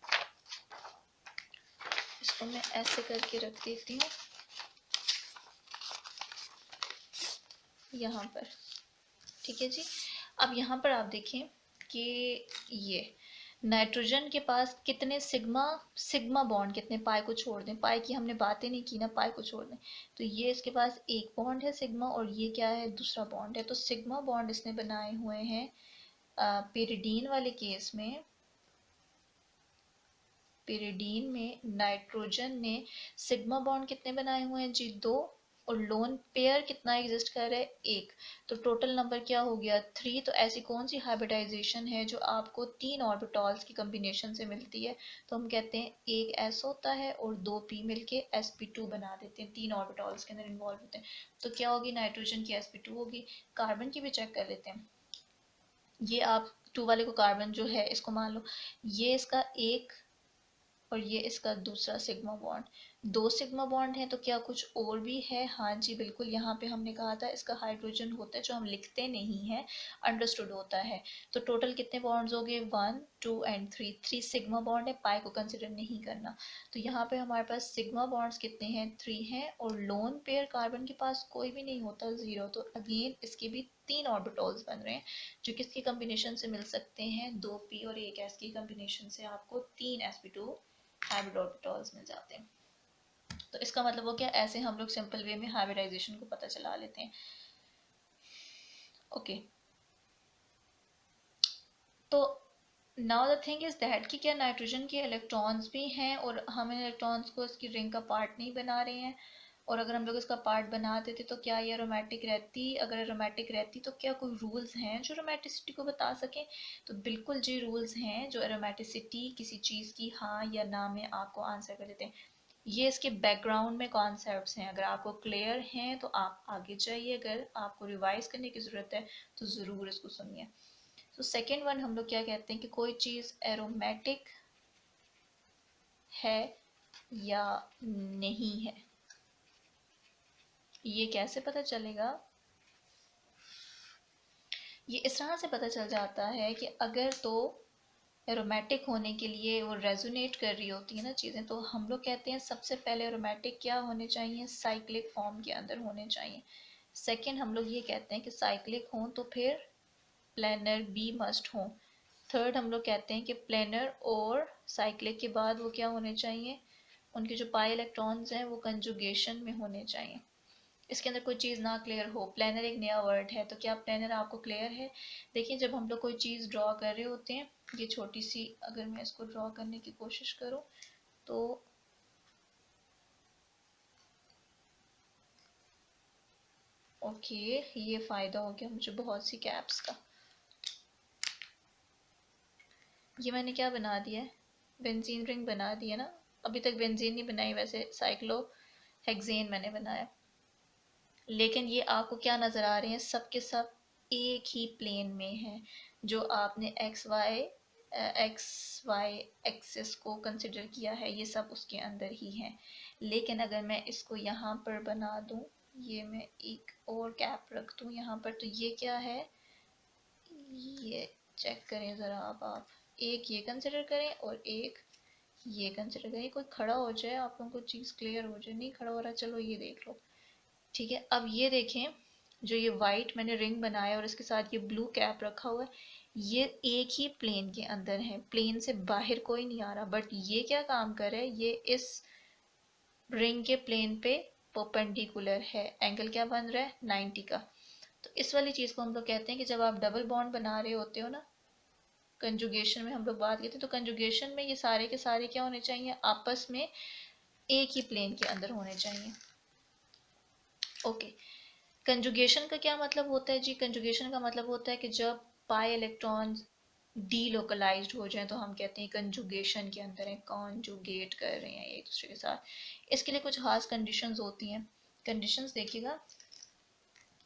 इसको मैं ऐसे करके रख देती हूँ यहाँ पर, ठीक है जी। अब यहाँ पर आप देखें कि ये नाइट्रोजन के पास कितने सिग्मा सिग्मा बॉन्ड, कितने पाई को छोड़ दें, पाई की हमने बातें नहीं की ना, पाई को छोड़ दें, तो ये इसके पास एक बॉन्ड है सिग्मा, और ये क्या है, दूसरा बॉन्ड है। तो सिग्मा बॉन्ड इसने बनाए हुए हैं पिरिडीन वाले केस में, पिरिडीन में नाइट्रोजन ने सिग्मा बॉन्ड कितने बनाए हुए हैं जी, 2, और लोन पेयर कितना एग्जिस्ट कर रहा है, 1। तो टोटल नंबर क्या हो गया, 3। तो ऐसी कौन सी हाइब्रिडाइजेशन है जो आपको 3 ऑर्बिटॉल्स की कम्बिनेशन से मिलती है, तो हम कहते हैं एक s होता है और 2 p मिलके sp2 बना देते हैं, 3 ऑर्बिटॉल्स के अंदर इन्वॉल्व होते हैं। तो क्या होगी, नाइट्रोजन की sp2 होगी। कार्बन की भी चेक कर लेते हैं। ये आप 2 वाले को कार्बन जो है इसको मान लो, ये इसका एक और ये इसका दूसरा सिग्मा बॉन्ड, 2 सिग्मा बॉन्ड है। तो क्या कुछ और भी है, हाँ जी बिल्कुल, यहाँ पे हमने कहा था इसका हाइड्रोजन होता है जो हम लिखते नहीं है, अंडरस्टूड होता है। तो टोटल कितने बॉन्ड्स हो गए, 1 2 एंड 3, 3 सिग्मा बॉन्ड है, पाई को कंसिडर नहीं करना। तो यहाँ पे हमारे पास सिग्मा बॉन्ड्स कितने हैं, 3 हैं, और लोन पेयर कार्बन के पास कोई भी नहीं होता, 0। तो अगेन इसके भी 3 ऑर्बिटॉल्स बन रहे हैं जो किसकी कम्बिनेशन से मिल सकते हैं, 2p और 1s की कम्बिनेशन से आपको 3 sp2 हाइब्रिड ऑर्बिटल्स मिल जाते हैं। तो इसका मतलब हो गया, ऐसे हम लोग सिंपल वे में हाइब्रिडाइजेशन को पता चला लेते हैं। ओके, तो now the thing is that कि क्या नाइट्रोजन के इलेक्ट्रॉन्स भी हैं और हम इन इलेक्ट्रॉन्स को इसकी रिंग का पार्ट नहीं बना रहे हैं, और अगर हम लोग इसका पार्ट बना देते तो क्या ये एरोमेटिक रहती, अगर एरोमेटिक रहती तो क्या कोई रूल्स हैं जो एरोमेटिसिटी को बता सकें, तो बिल्कुल जी रूल्स हैं जो एरोमेटिसिटी किसी चीज़ की हाँ या ना में आपको आंसर कर देते हैं। ये इसके बैकग्राउंड में कॉन्सेप्ट्स हैं, अगर आपको क्लियर हैं तो आप आगे जाइए, अगर आपको रिवाइज करने की ज़रूरत है तो ज़रूर इसको सुनिए। तो सेकेंड वन हम लोग क्या कहते हैं कि कोई चीज़ एरोमेटिक है या नहीं है, ये कैसे पता चलेगा, ये इस तरह से पता चल जाता है कि अगर तो एरोमेटिक होने के लिए वो रेजोनेट कर रही होती है ना चीज़ें, तो हम लोग कहते हैं सबसे पहले एरोमेटिक क्या होने चाहिए, साइक्लिक फॉर्म के अंदर होने चाहिए। सेकंड हम लोग ये कहते हैं कि साइक्लिक हों तो फिर प्लेनर बी मस्ट हों। थर्ड हम लोग कहते हैं कि प्लेनर और साइक्लिक के बाद वो क्या होने चाहिए, उनके जो पाई इलेक्ट्रॉन्स हैं वो कंजुगेशन में होने चाहिए। इसके अंदर कोई चीज़ ना क्लियर हो, प्लानर एक नया वर्ड है, तो क्या प्लानर आपको क्लियर है। देखिए जब हम लोग कोई चीज़ ड्रॉ कर रहे होते हैं, ये छोटी सी अगर मैं इसको ड्रॉ करने की कोशिश करूँ तो ओके, ये फ़ायदा हो गया मुझे बहुत सी कैप्स का। ये मैंने क्या बना दिया है, बेंजीन रिंग बना दी है ना, अभी तक बेंजीन नहीं बनाई, वैसे साइक्लो हेक्सेन मैंने बनाया, लेकिन ये आपको क्या नज़र आ रहे हैं, सब के सब एक ही प्लेन में है। जो आपने एक्स वाई एक्सिस को कंसिडर किया है ये सब उसके अंदर ही है। लेकिन अगर मैं इसको यहाँ पर बना दूँ, ये मैं एक और कैप रख दूँ यहाँ पर, तो ये क्या है, ये चेक करें ज़रा आप एक ये कंसिडर करें और एक ये कंसिडर करें, कोई खड़ा हो जाए आप लोगों को चीज़ क्लियर हो जाए, नहीं खड़ा हो रहा, चलो ये देख लो। ठीक है, अब ये देखें, जो ये वाइट मैंने रिंग बनाया और इसके साथ ये ब्लू कैप रखा हुआ है, ये एक ही प्लेन के अंदर है, प्लेन से बाहर कोई नहीं आ रहा, बट ये क्या काम कर रहा है, ये इस रिंग के प्लेन पे परपेंडिकुलर है, एंगल क्या बन रहा है, 90 का। तो इस वाली चीज़ को हम लोग कहते हैं कि जब आप डबल बॉन्ड बना रहे होते हो ना, कंजुगेशन में हम लोग बात करते हैं, तो कंजुगेशन में ये सारे के सारे क्या होने चाहिए, आपस में एक ही प्लेन के अंदर होने चाहिए। ओके, कंजुगेशन का क्या मतलब होता है जी, कंजुगेशन का मतलब होता है कि जब पाई इलेक्ट्रॉन्स डीलोकलाइज्ड हो जाएं तो हम कहते हैं कंजुगेशन के अंदर है, कॉन्जुगेट कर रहे हैं एक दूसरे के साथ। इसके लिए कुछ खास कंडीशंस होती हैं, कंडीशंस देखिएगा,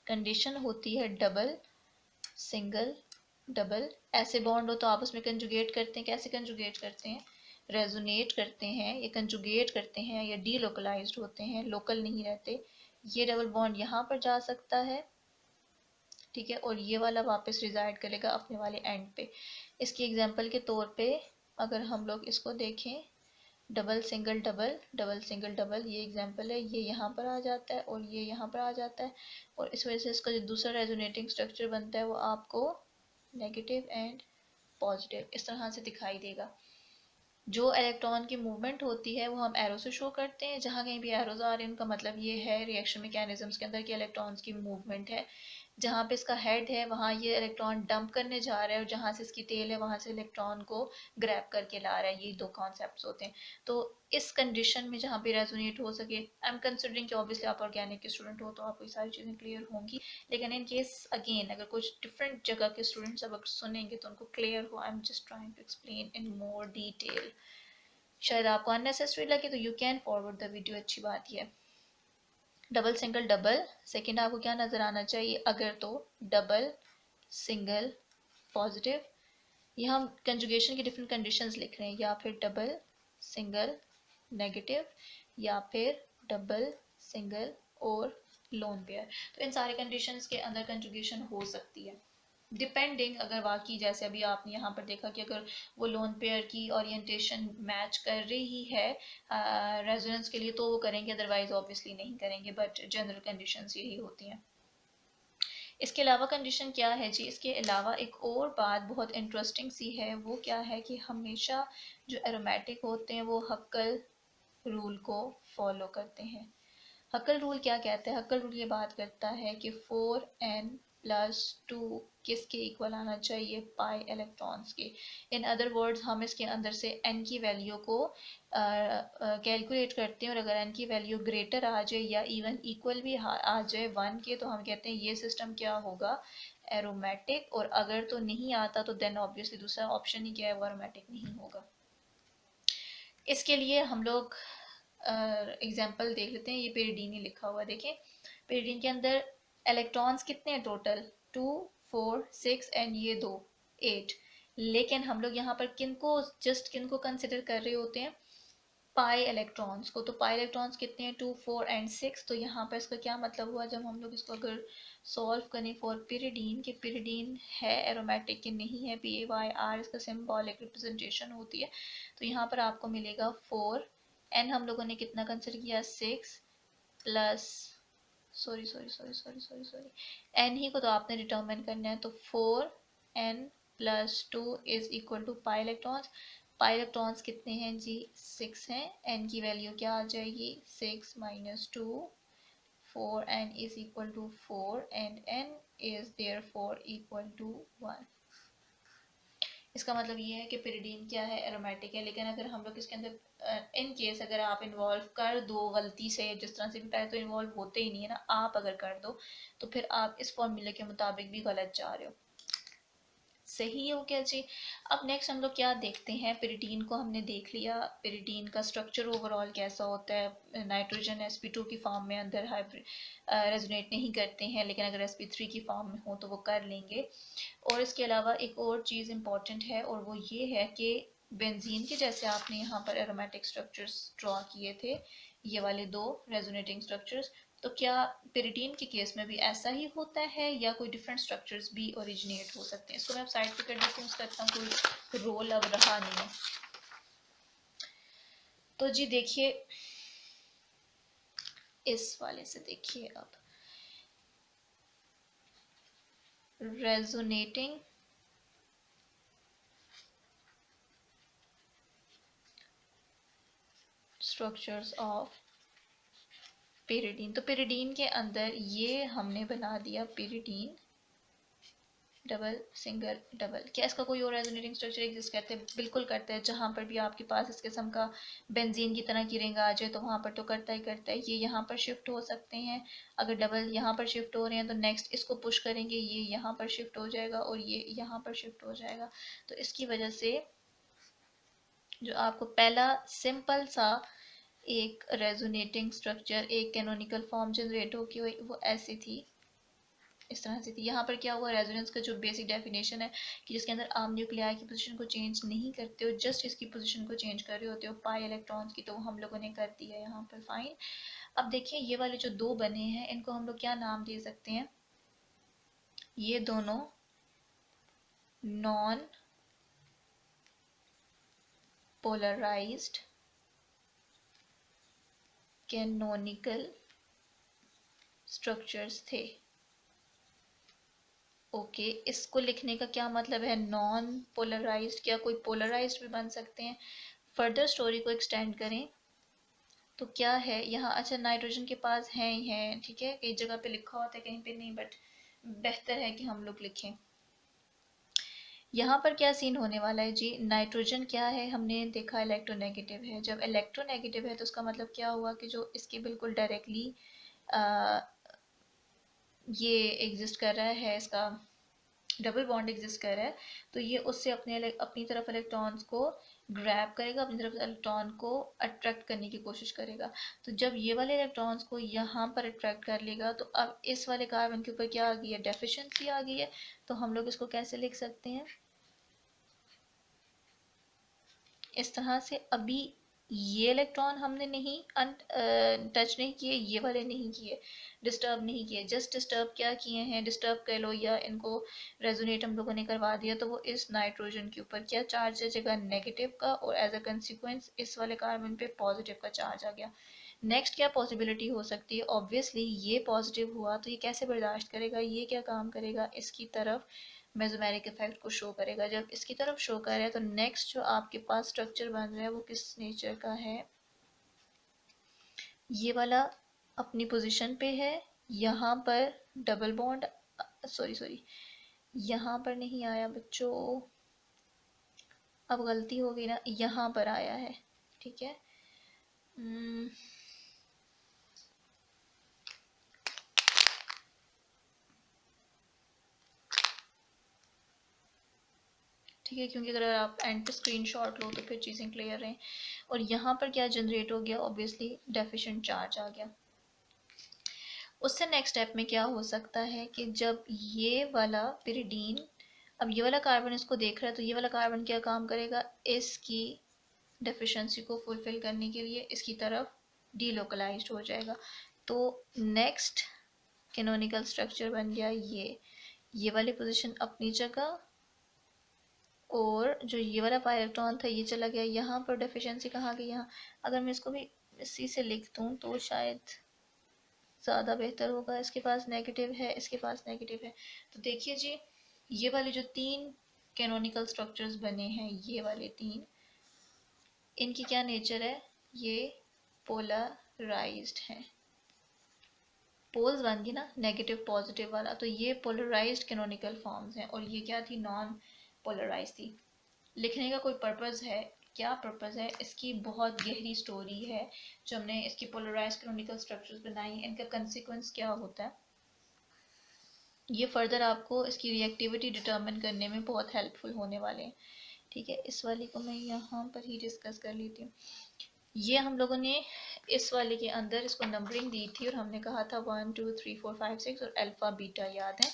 कंडीशन होती है डबल, सिंगल, डबल। ऐसे बॉन्ड हो तो आपस में कंजुगेट करते हैं, कैसे कंजुगेट करते हैं, रेजोनेट करते हैं, ये कंजुगेट करते हैं, या डीलोकलाइज्ड होते हैं, लोकल नहीं रहते। ये डबल बॉन्ड यहाँ पर जा सकता है, ठीक है, और ये वाला वापस रिजाइड करेगा अपने वाले एंड पे। इसकी एग्जांपल के तौर पे अगर हम लोग इसको देखें, double single double, double single double, ये एग्जांपल है, ये यहाँ पर आ जाता है और ये यहाँ पर आ जाता है, और इस वजह से इसका जो दूसरा रेजोनेटिंग स्ट्रक्चर बनता है वो आपको नेगेटिव एंड पॉजिटिव, इस तरह से दिखाई देगा। जो इलेक्ट्रॉन की मूवमेंट होती है वो हम एरो से शो करते हैं, जहाँ कहीं भी एरोज आ रहे हैं उनका मतलब ये है रिएक्शन मैकेनिज्म्स के अंदर कि इलेक्ट्रॉन्स की मूवमेंट है। जहाँ पे इसका हेड है वहाँ ये इलेक्ट्रॉन डंप करने जा रहा है, और जहाँ से इसकी टेल है वहाँ से इलेक्ट्रॉन को ग्रैब करके ला रहा है। ये दो कॉन्सेप्ट्स होते हैं। तो इस कंडीशन में जहाँ पे रेजोनेट हो सके, आई एम कंसिडरिंग कि ऑब्वियसली आप ऑर्गेनिक के स्टूडेंट हो तो आपको ये सारी चीज़ें क्लियर होंगी, लेकिन इन केस अगेन अगर कुछ डिफरेंट जगह के स्टूडेंट्स अब सुनेंगे तो उनको क्लियर हो। I am just trying to explain in more detail. शायद आपको अननेसेसरी लगे तो you can forward the video, अच्छी बात ये है। डबल सिंगल डबल, सेकंड आपको क्या नज़र आना चाहिए अगर तो डबल सिंगल पॉजिटिव, ये हम कंजुगेशन की डिफरेंट कंडीशंस लिख रहे हैं, या फिर डबल सिंगल नेगेटिव, या फिर डबल सिंगल और लोन पेयर। तो इन सारे कंडीशंस के अंदर कंजुगेशन हो सकती है, डिपेंडिंग अगर वाकई जैसे अभी आपने यहाँ पर देखा कि अगर वो लोन पेयर की ओरिएंटेशन मैच कर रही है रेजोनेंस के लिए तो वो करेंगे, अदरवाइज ऑब्वियसली नहीं करेंगे, बट जनरल कंडीशंस यही होती हैं। इसके अलावा कंडीशन क्या है जी, इसके अलावा एक और बात बहुत इंटरेस्टिंग सी है, वो क्या है कि हमेशा जो एरोमेटिक होते हैं वो हक्कल रूल को फॉलो करते हैं। हक्कल रूल क्या कहता है? हक्कल रूल ये बात करता है कि 4n+2 किसके इक्वल आना चाहिए? पाई इलेक्ट्रॉन्स के। इन अदर वर्ड्स हम इसके अंदर से n की वैल्यू को कैलकुलेट करते हैं, और अगर n की वैल्यू ग्रेटर आ जाए या इवन इक्वल भी आ जाए 1 के, तो हम कहते हैं ये सिस्टम क्या होगा? एरोमेटिक। और अगर तो नहीं आता तो देन ऑब्वियसली दूसरा ऑप्शन ही क्या है? वो एरोमेटिक नहीं होगा। इसके लिए हम लोग एग्जाम्पल देख लेते हैं। ये पेरिडीन ही लिखा हुआ है, देखें पेरिडीन के अंदर इलेक्ट्रॉन्स कितने हैं टोटल? 2 4 6 एंड ये 2 8। लेकिन हम लोग यहाँ पर किनको कंसिडर कर रहे होते हैं? पाई इलेक्ट्रॉन्स को। तो पाई इलेक्ट्रॉन्स कितने हैं? 2 4 एंड 6। तो यहाँ पर इसका क्या मतलब हुआ? जब हम लोग इसको अगर सॉल्व करें फॉर पिरिडीन, कि पिरिडीन है एरोमेटिक कि नहीं है, PAYR इसका सिंबॉलिक रिप्रेजेंटेशन होती है, तो यहाँ पर आपको मिलेगा 4। एन हम लोगों ने कितना कंसिडर किया? 6 प्लस सॉरी एन ही को तो आपने डिटर्मिन करना है, तो 4n+2 is equal to pi electrons. Pi electrons कितने हैं जी? 6 हैं। एन की वैल्यू क्या आ जाएगी? 6 - 2, 4n is equal to 4 and n is therefore equal to 1। इसका मतलब ये है कि पिरिडीन क्या है? एरोमेटिक है। लेकिन अगर हम लोग इसके अंदर इन केस अगर आप इन्वॉल्व कर दो गलती से, जिस तरह से भी पहले तो इन्वॉल्व होते ही नहीं है ना, आप अगर कर दो तो फिर आप इस फॉर्मूले के मुताबिक भी गलत जा रहे हो। सही हो क्या जी? अब नेक्स्ट हम लोग क्या देखते हैं? पिरिडीन को हमने देख लिया, पिरिडीन का स्ट्रक्चर ओवरऑल कैसा होता है। नाइट्रोजन sp2 की फॉर्म में अंदर रेजोनेट नहीं करते हैं, लेकिन अगर sp3 की फॉर्म में हो तो वो कर लेंगे। और इसके अलावा एक और चीज़ इम्पॉर्टेंट है, और वो ये है कि बेंजीन के जैसे आपने यहाँ पर एरोमेटिक स्ट्रक्चर्स ड्रॉ किए थे, ये वाले दो रेजोनेटिंग स्ट्रक्चर्स, तो क्या पिरिडीन के केस में भी ऐसा ही होता है या कोई डिफरेंट स्ट्रक्चर्स भी ओरिजिनेट हो सकते हैं? इसको मैं साइड पे कर देती हूँ, उसका इतना कोई रोल अब रहा नहीं है। तो जी देखिए, इस वाले से देखिए अब, रेजोनेटिंग स्ट्रक्चर्स ऑफ पिरिडीन। तो पिरिडीन के अंदर ये हमने बना दिया पिरिडीन डबल सिंगल डबल। क्या इसका कोई और रेजोनेटिंग स्ट्रक्चर एग्जिस्ट करते हैं? बिल्कुल करते हैं। जहाँ पर भी आपके पास इस किस्म का बेंजीन की तरह की रिंग आ जाए तो वहाँ पर तो करता ही करता है। ये यहाँ पर शिफ्ट हो सकते हैं, अगर डबल यहाँ पर शिफ्ट हो रहे हैं तो नेक्स्ट इसको पुश करेंगे, ये यहाँ पर शिफ्ट हो जाएगा और ये यहाँ पर शिफ्ट हो जाएगा। तो इसकी वजह से जो आपको पहला सिंपल सा एक रेजोनेटिंग स्ट्रक्चर, एक कैनोनिकल फॉर्म जनरेट होगी, वो ऐसी थी, इस तरह से थी। यहाँ पर क्या हुआ? रेजोनेंस का जो बेसिक डेफिनेशन है कि जिसके अंदर आप न्यूक्लियाई की पोजीशन को चेंज नहीं करते हो, जस्ट इसकी पोजीशन को चेंज कर रहे होते हो पाई इलेक्ट्रॉन्स की, तो वो हम लोगों ने कर दिया यहाँ पर। फाइन। अब देखिए ये वाले जो दो बने हैं इनको हम लोग क्या नाम दे सकते हैं? ये दोनों नॉन पोलराइज्ड कैनोनिकल स्ट्रक्चर्स थे। ओके, इसको लिखने का क्या मतलब है? नॉन पोलराइज्ड, क्या कोई पोलराइज्ड भी बन सकते हैं? फर्दर स्टोरी को एक्सटेंड करें तो क्या है यहाँ, अच्छा नाइट्रोजन के पास है ही है, ठीक है, कई जगह पे लिखा होता है कहीं पे नहीं, बट बेहतर है कि हम लोग लिखें। यहाँ पर क्या सीन होने वाला है जी, नाइट्रोजन क्या है, हमने देखा इलेक्ट्रोनेगेटिव है। जब इलेक्ट्रोनेगेटिव है तो उसका मतलब क्या हुआ कि जो इसके बिल्कुल डायरेक्टली ये एग्जिस्ट कर रहा है, इसका डबल बॉन्ड एग्जिस्ट कर रहा है, तो ये उससे अपनी तरफ इलेक्ट्रॉन्स को ग्रैब करेगा, अपनी तरफ इलेक्ट्रॉन को अट्रैक्ट करने की कोशिश करेगा। तो जब ये वाले इलेक्ट्रॉन्स को यहाँ पर अट्रैक्ट कर लेगा तो अब इस वाले कार्बन के ऊपर क्या आ गई है? डेफिशिएंसी आ गई है। तो हम लोग इसको कैसे लिख सकते हैं? इस तरह से, अभी ये इलेक्ट्रॉन हमने नहीं टच नहीं किए, ये वाले नहीं किए, डिस्टर्ब नहीं किए, जस्ट डिस्टर्ब क्या किए हैं, डिस्टर्ब कर लो या इनको रेजोनेट हम लोगों ने करवा दिया, तो वो इस नाइट्रोजन के ऊपर क्या चार्ज है? जगह नेगेटिव का, और एज अ कंसिक्वेंस इस वाले कार्बन पे पॉजिटिव का चार्ज आ गया। नेक्स्ट क्या पॉसिबिलिटी हो सकती है? ऑब्वियसली ये पॉजिटिव हुआ तो ये कैसे बर्दाश्त करेगा, ये क्या काम करेगा? इसकी तरफ मेसोमेरिक इफेक्ट को शो करेगा। जब इसकी तरफ शो कर रहा है तो नेक्स्ट जो आपके पास स्ट्रक्चर बन रहा है वो किस नेचर का है? ये वाला अपनी पोजीशन पे है, यहाँ पर डबल बॉन्ड, सॉरी सॉरी, यहाँ पर नहीं आया बच्चों, अब गलती हो गई ना, यहाँ पर आया है, ठीक है। ठीक है, क्योंकि अगर आप एंड पे स्क्रीनशॉट लो तो फिर चीज़ें क्लियर रहें। और यहाँ पर क्या जनरेट हो गया? ऑब्वियसली डेफिशिएंट चार्ज आ गया। उससे नेक्स्ट स्टेप में क्या हो सकता है कि जब ये वाला पिरिडीन, अब ये वाला कार्बन इसको देख रहा है, तो ये वाला कार्बन क्या काम करेगा? इसकी डेफिशिएंसी को फुलफिल करने के लिए इसकी तरफ डीलोकलाइज्ड हो जाएगा। तो नेक्स्ट कैनोनिकल स्ट्रक्चर बन गया ये वाली पोजीशन अपनी जगह, और जो ये वाला पायरेक्ट्रॉन था ये चला गया यहाँ पर, डेफिशिएंसी कहाँ गई? यहाँ। अगर मैं इसको भी इसी से लिख दूँ तो शायद ज़्यादा बेहतर होगा। इसके पास नेगेटिव है, इसके पास नेगेटिव है, तो देखिए जी, ये वाले जो तीन कैनोनिकल स्ट्रक्चर्स बने हैं, ये वाले तीन, इनकी क्या नेचर है? ये पोलराइज्ड है। पोल्स बन गई ना, नेगेटिव पॉजिटिव वाला, तो ये पोलराइज्ड कैनोनिकल फॉर्म्स हैं, और ये क्या थी? नॉन पोलराइज थी। लिखने का कोई पर्पज़ है? क्या पर्पज़ है? इसकी बहुत गहरी स्टोरी है जो हमने इसकी पोलराइज कैनोनिकल स्ट्रक्चर्स बनाई, इनका कंसिक्वेंस क्या होता है, ये फर्दर आपको इसकी रिएक्टिविटी डिटर्मिन करने में बहुत हेल्पफुल होने वाले हैं। ठीक है, इस वाली को मैं यहाँ पर ही डिस्कस कर लेती हूँ। ये हम लोगों ने इस वाले के अंदर इसको नंबरिंग दी थी और हमने कहा था 1 2 3 4 5 6 और अल्फ़ा बीटा याद है।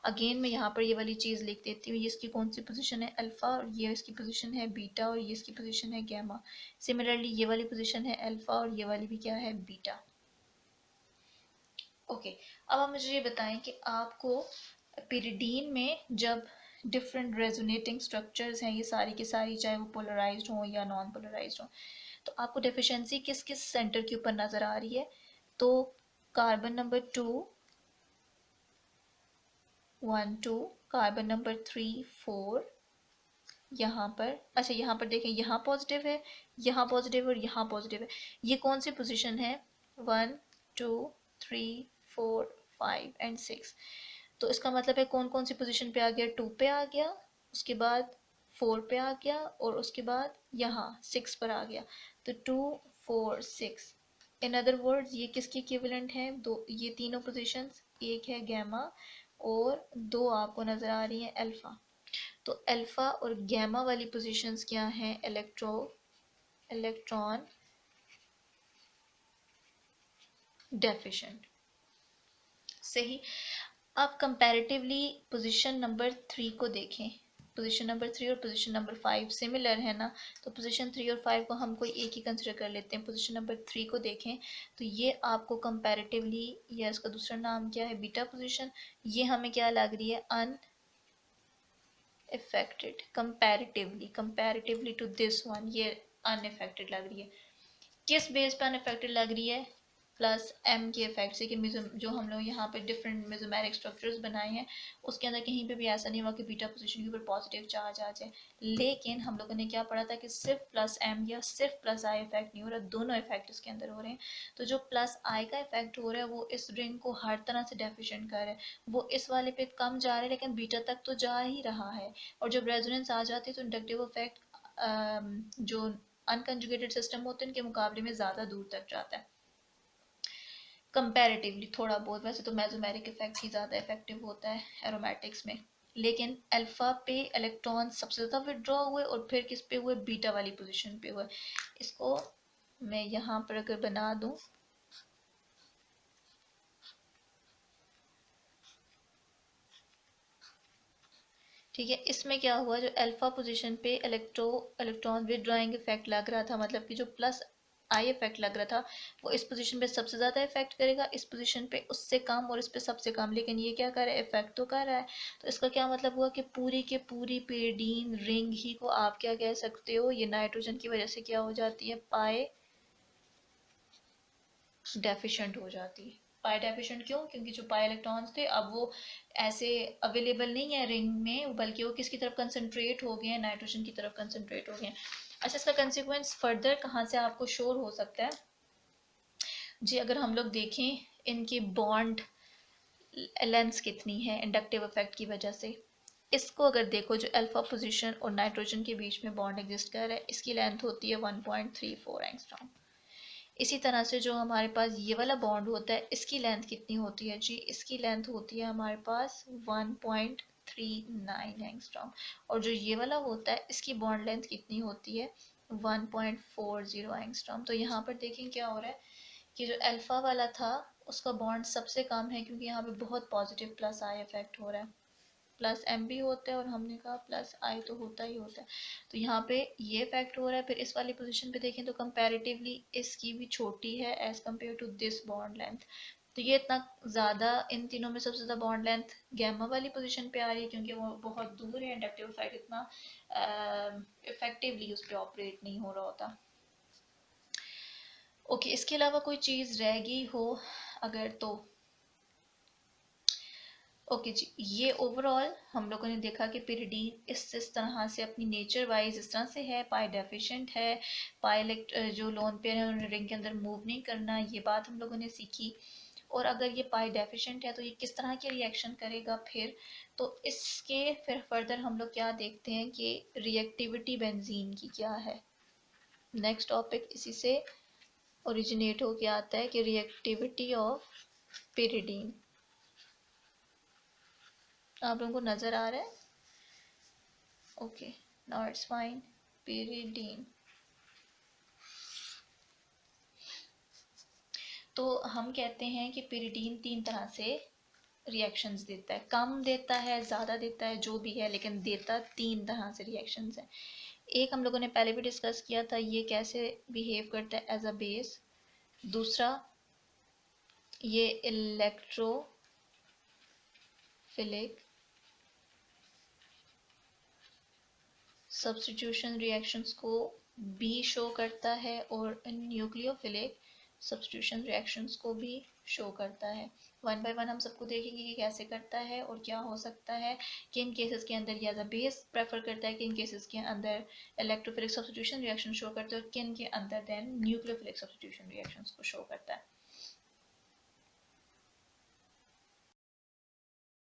अगेन मैं यहाँ पर ये वाली चीज़ लिख देती हूँ, ये इसकी कौन सी पोजीशन है? अल्फ़ा, और ये इसकी पोजीशन है बीटा, और ये इसकी पोजीशन है गैमा। सिमिलरली ये वाली पोजीशन है अल्फ़ा और ये वाली भी क्या है? बीटा। ओके, अब आप मुझे ये बताएं कि आपको पिरिडीन में जब डिफरेंट रेजोनेटिंग स्ट्रक्चर्स हैं, ये सारी की सारी, चाहे वो पोलराइज्ड हों या नॉन पोलराइज्ड हों, तो आपको डेफिशिएंसी किस किस सेंटर के ऊपर नज़र आ रही है? तो कार्बन नंबर 2 1 2, कार्बन नंबर 3 4, यहाँ पर, अच्छा यहाँ पर देखें, यहाँ पॉजिटिव है, यहाँ पॉजिटिव और यहाँ पॉजिटिव है। ये कौन सी पोजीशन है? 1 2 3 4 5 एंड 6। तो इसका मतलब है कौन कौन सी पोजीशन पे आ गया? 2 पे आ गया, उसके बाद 4 पे आ गया, और उसके बाद यहाँ 6 पर आ गया। तो 2 4 6, इन अदर वर्ड्स ये किसकी इक्विवेलेंट है? दो, ये तीनों पोजीशंस, एक है गैमा और दो आपको नजर आ रही है अल्फा। तो अल्फा और गैमा वाली पोजीशंस क्या हैं? Electron deficient. सही। आप कंपैरेटिवली पोजीशन नंबर 3 को देखें, पोजीशन नंबर 3 और पोजीशन नंबर 5 सिमिलर है ना, तो पोजीशन 3 और 5 को हम कोई एक ही कंसिडर कर लेते हैं। पोजीशन नंबर 3 को देखें तो ये आपको कंपैरेटिवली, या इसका दूसरा नाम क्या है? Beta position. ये हमें क्या लग रही है? Unaffected, comparatively to this one, ये अनइफेक्टेड लग रही है। किस बेस पे अनइफेक्टेड लग रही है? प्लस एम के इफेक्ट से कि जो हम लोग यहाँ पे डिफरेंट मेसोमेरिक स्ट्रक्चर्स बनाए हैं उसके अंदर कहीं पे भी ऐसा नहीं हुआ कि बीटा पोजीशन के ऊपर पॉजिटिव चार्ज आ जाए। लेकिन हम लोगों ने क्या पढ़ा था कि सिर्फ प्लस एम या सिर्फ प्लस आई इफेक्ट नहीं हो रहा, दोनों इफेक्ट इसके अंदर हो रहे हैं। तो जो प्लस आई का इफेक्ट हो रहा है वो इस रिंग को हर तरह से डेफिशिएंट कर रहा है, वो इस वाले पे कम जा रहा है लेकिन बीटा तक तो जा ही रहा है। और जब रेजोनेंस आ जाती है तो इंडक्टिव इफेक्ट जो अनकंजुगेटेड सिस्टम होते हैं उनके मुकाबले में ज़्यादा दूर तक जाता है कंपैरेटिवली थोड़ा बहुत। वैसे तो मेसोमेरिक इफेक्ट ही ज़्यादा इफेक्टिव होता है एरोमेटिक्स में, लेकिन अल्फा पे इलेक्ट्रॉन सबसे ज़्यादा विड्रॉ हुए और फिर किस पे हुए, बीटा वाली पोजीशन पे हुए। इसको मैं यहाँ पर अगर बना दूँ, ठीक है, इसमें क्या हुआ, जो अल्फा पोजीशन पे इलेक्ट्रॉन विदड्रॉइंग इफेक्ट लग रहा था, मतलब कि जो प्लस आई इफेक्ट लग रहा था वो इस पोजीशन पे सबसे ज़्यादा इफेक्ट करेगा, इस पोजीशन पे उससे कम और इस पे सबसे कम। लेकिन ये क्या कर रहा है, इफेक्ट तो कर रहा है। तो इसका क्या मतलब हुआ कि पूरी के पूरी पेरिडीन रिंग ही को आप क्या कह सकते हो, ये नाइट्रोजन की वजह से क्या हो जाती है, पाई डेफिशिएंट हो जाती है। पाई डेफिशिएंट क्यों, क्योंकि जो पाई इलेक्ट्रॉन्स थे अब वो ऐसे अवेलेबल नहीं है रिंग में, बल्कि वो किसकी तरफ कंसंट्रेट हो गए हैं, नाइट्रोजन की तरफ कंसंट्रेट हो गए हैं। अच्छा, इसका कंसिक्वेंस फर्दर कहाँ से आपको शोर हो सकता है जी, अगर हम लोग देखें इनकी बॉन्ड लेंथ कितनी है इंडक्टिव इफेक्ट की वजह से। इसको अगर देखो, जो अल्फा पोजीशन और नाइट्रोजन के बीच में बॉन्ड एग्जिस्ट कर रहा है, इसकी लेंथ होती है 1.34 एंगस्ट्रॉम। इसी तरह से जो हमारे पास ये वाला बॉन्ड होता है, इसकी लेंथ कितनी होती है जी, इसकी लेंथ होती है हमारे पास 1.39 एंगस्ट्रॉम। और जो ये वाला होता है, इसकी बॉन्ड लेंथ कितनी होती है, 1.40 एंगस्ट्रॉम। तो यहाँ पर देखें क्या हो रहा है कि जो अल्फा वाला था उसका बॉन्ड सबसे कम है, क्योंकि यहाँ पे बहुत पॉजिटिव प्लस आई इफेक्ट हो रहा है। प्लस एम भी होता है और हमने कहा प्लस आई तो होता ही होता है। तो यहाँ पे ये इफेक्ट हो रहा है। फिर इस वाली पोजीशन पे देखें तो कंपैरेटिवली इसकी भी छोटी है as compare to this bond length. तो ये इतना ज़्यादा, इन तीनों में सबसे ज़्यादा बॉन्ड लेंथ गैमा वाली पोजीशन पे आ रही है, क्योंकि वो बहुत दूर है, इंडक्टिव इफेक्ट इतना इफेक्टिवली उस पर ऑपरेट नहीं हो रहा होता। ओके, इसके अलावा कोई चीज़ रह गई हो अगर तो ओके जी, ये ओवरऑल हम लोगों ने देखा कि पिरिडीन इस तरह से अपनी नेचर वाइज इस तरह से है, पाई डेफिशिएंट है, पाई जो लोन पेयर है उन्होंने रिंग के अंदर मूव नहीं करना, ये बात हम लोगों ने सीखी। और अगर ये पाई डेफिशिएंट है तो ये किस तरह के रिएक्शन करेगा फिर, तो इसके फिर फर्दर हम लोग क्या देखते हैं कि रिएक्टिविटी बेंजीन की क्या है। नेक्स्ट टॉपिक इसी से ओरिजिनेट होके आता है कि रिएक्टिविटी ऑफ पिरिडीन। आप लोगों को नज़र आ रहा है, okay, now it's fine. Pyridine, तो हम कहते हैं कि पिरिडीन तीन तरह से रिएक्शंस देता है, कम देता है, ज़्यादा देता है, जो भी है, लेकिन देता तीन तरह से रिएक्शंस है। एक हम लोगों ने पहले भी डिस्कस किया था, ये कैसे बिहेव करता है एज अ बेस। दूसरा, ये इलेक्ट्रोफिलिक सब्स्टिट्यूशन रिएक्शंस को भी शो करता है और न्यूक्लियोफिलिक सब्स्टिट्यूशन रिएक्शंस को भी शो करता है। वन बाय वन हम सबको देखेंगे कि कैसे करता है और क्या हो सकता है, किन केसेस के अंदर ये एज अ बेस प्रेफर करता है, किन केसेस के अंदर इलेक्ट्रोफिलिक सब्स्टिट्यूशन रिएक्शन शो करता है और किन के अंदर देन न्यूक्लियोफिलिक सब्स्टिट्यूशन रिएक्शंस को शो करता है।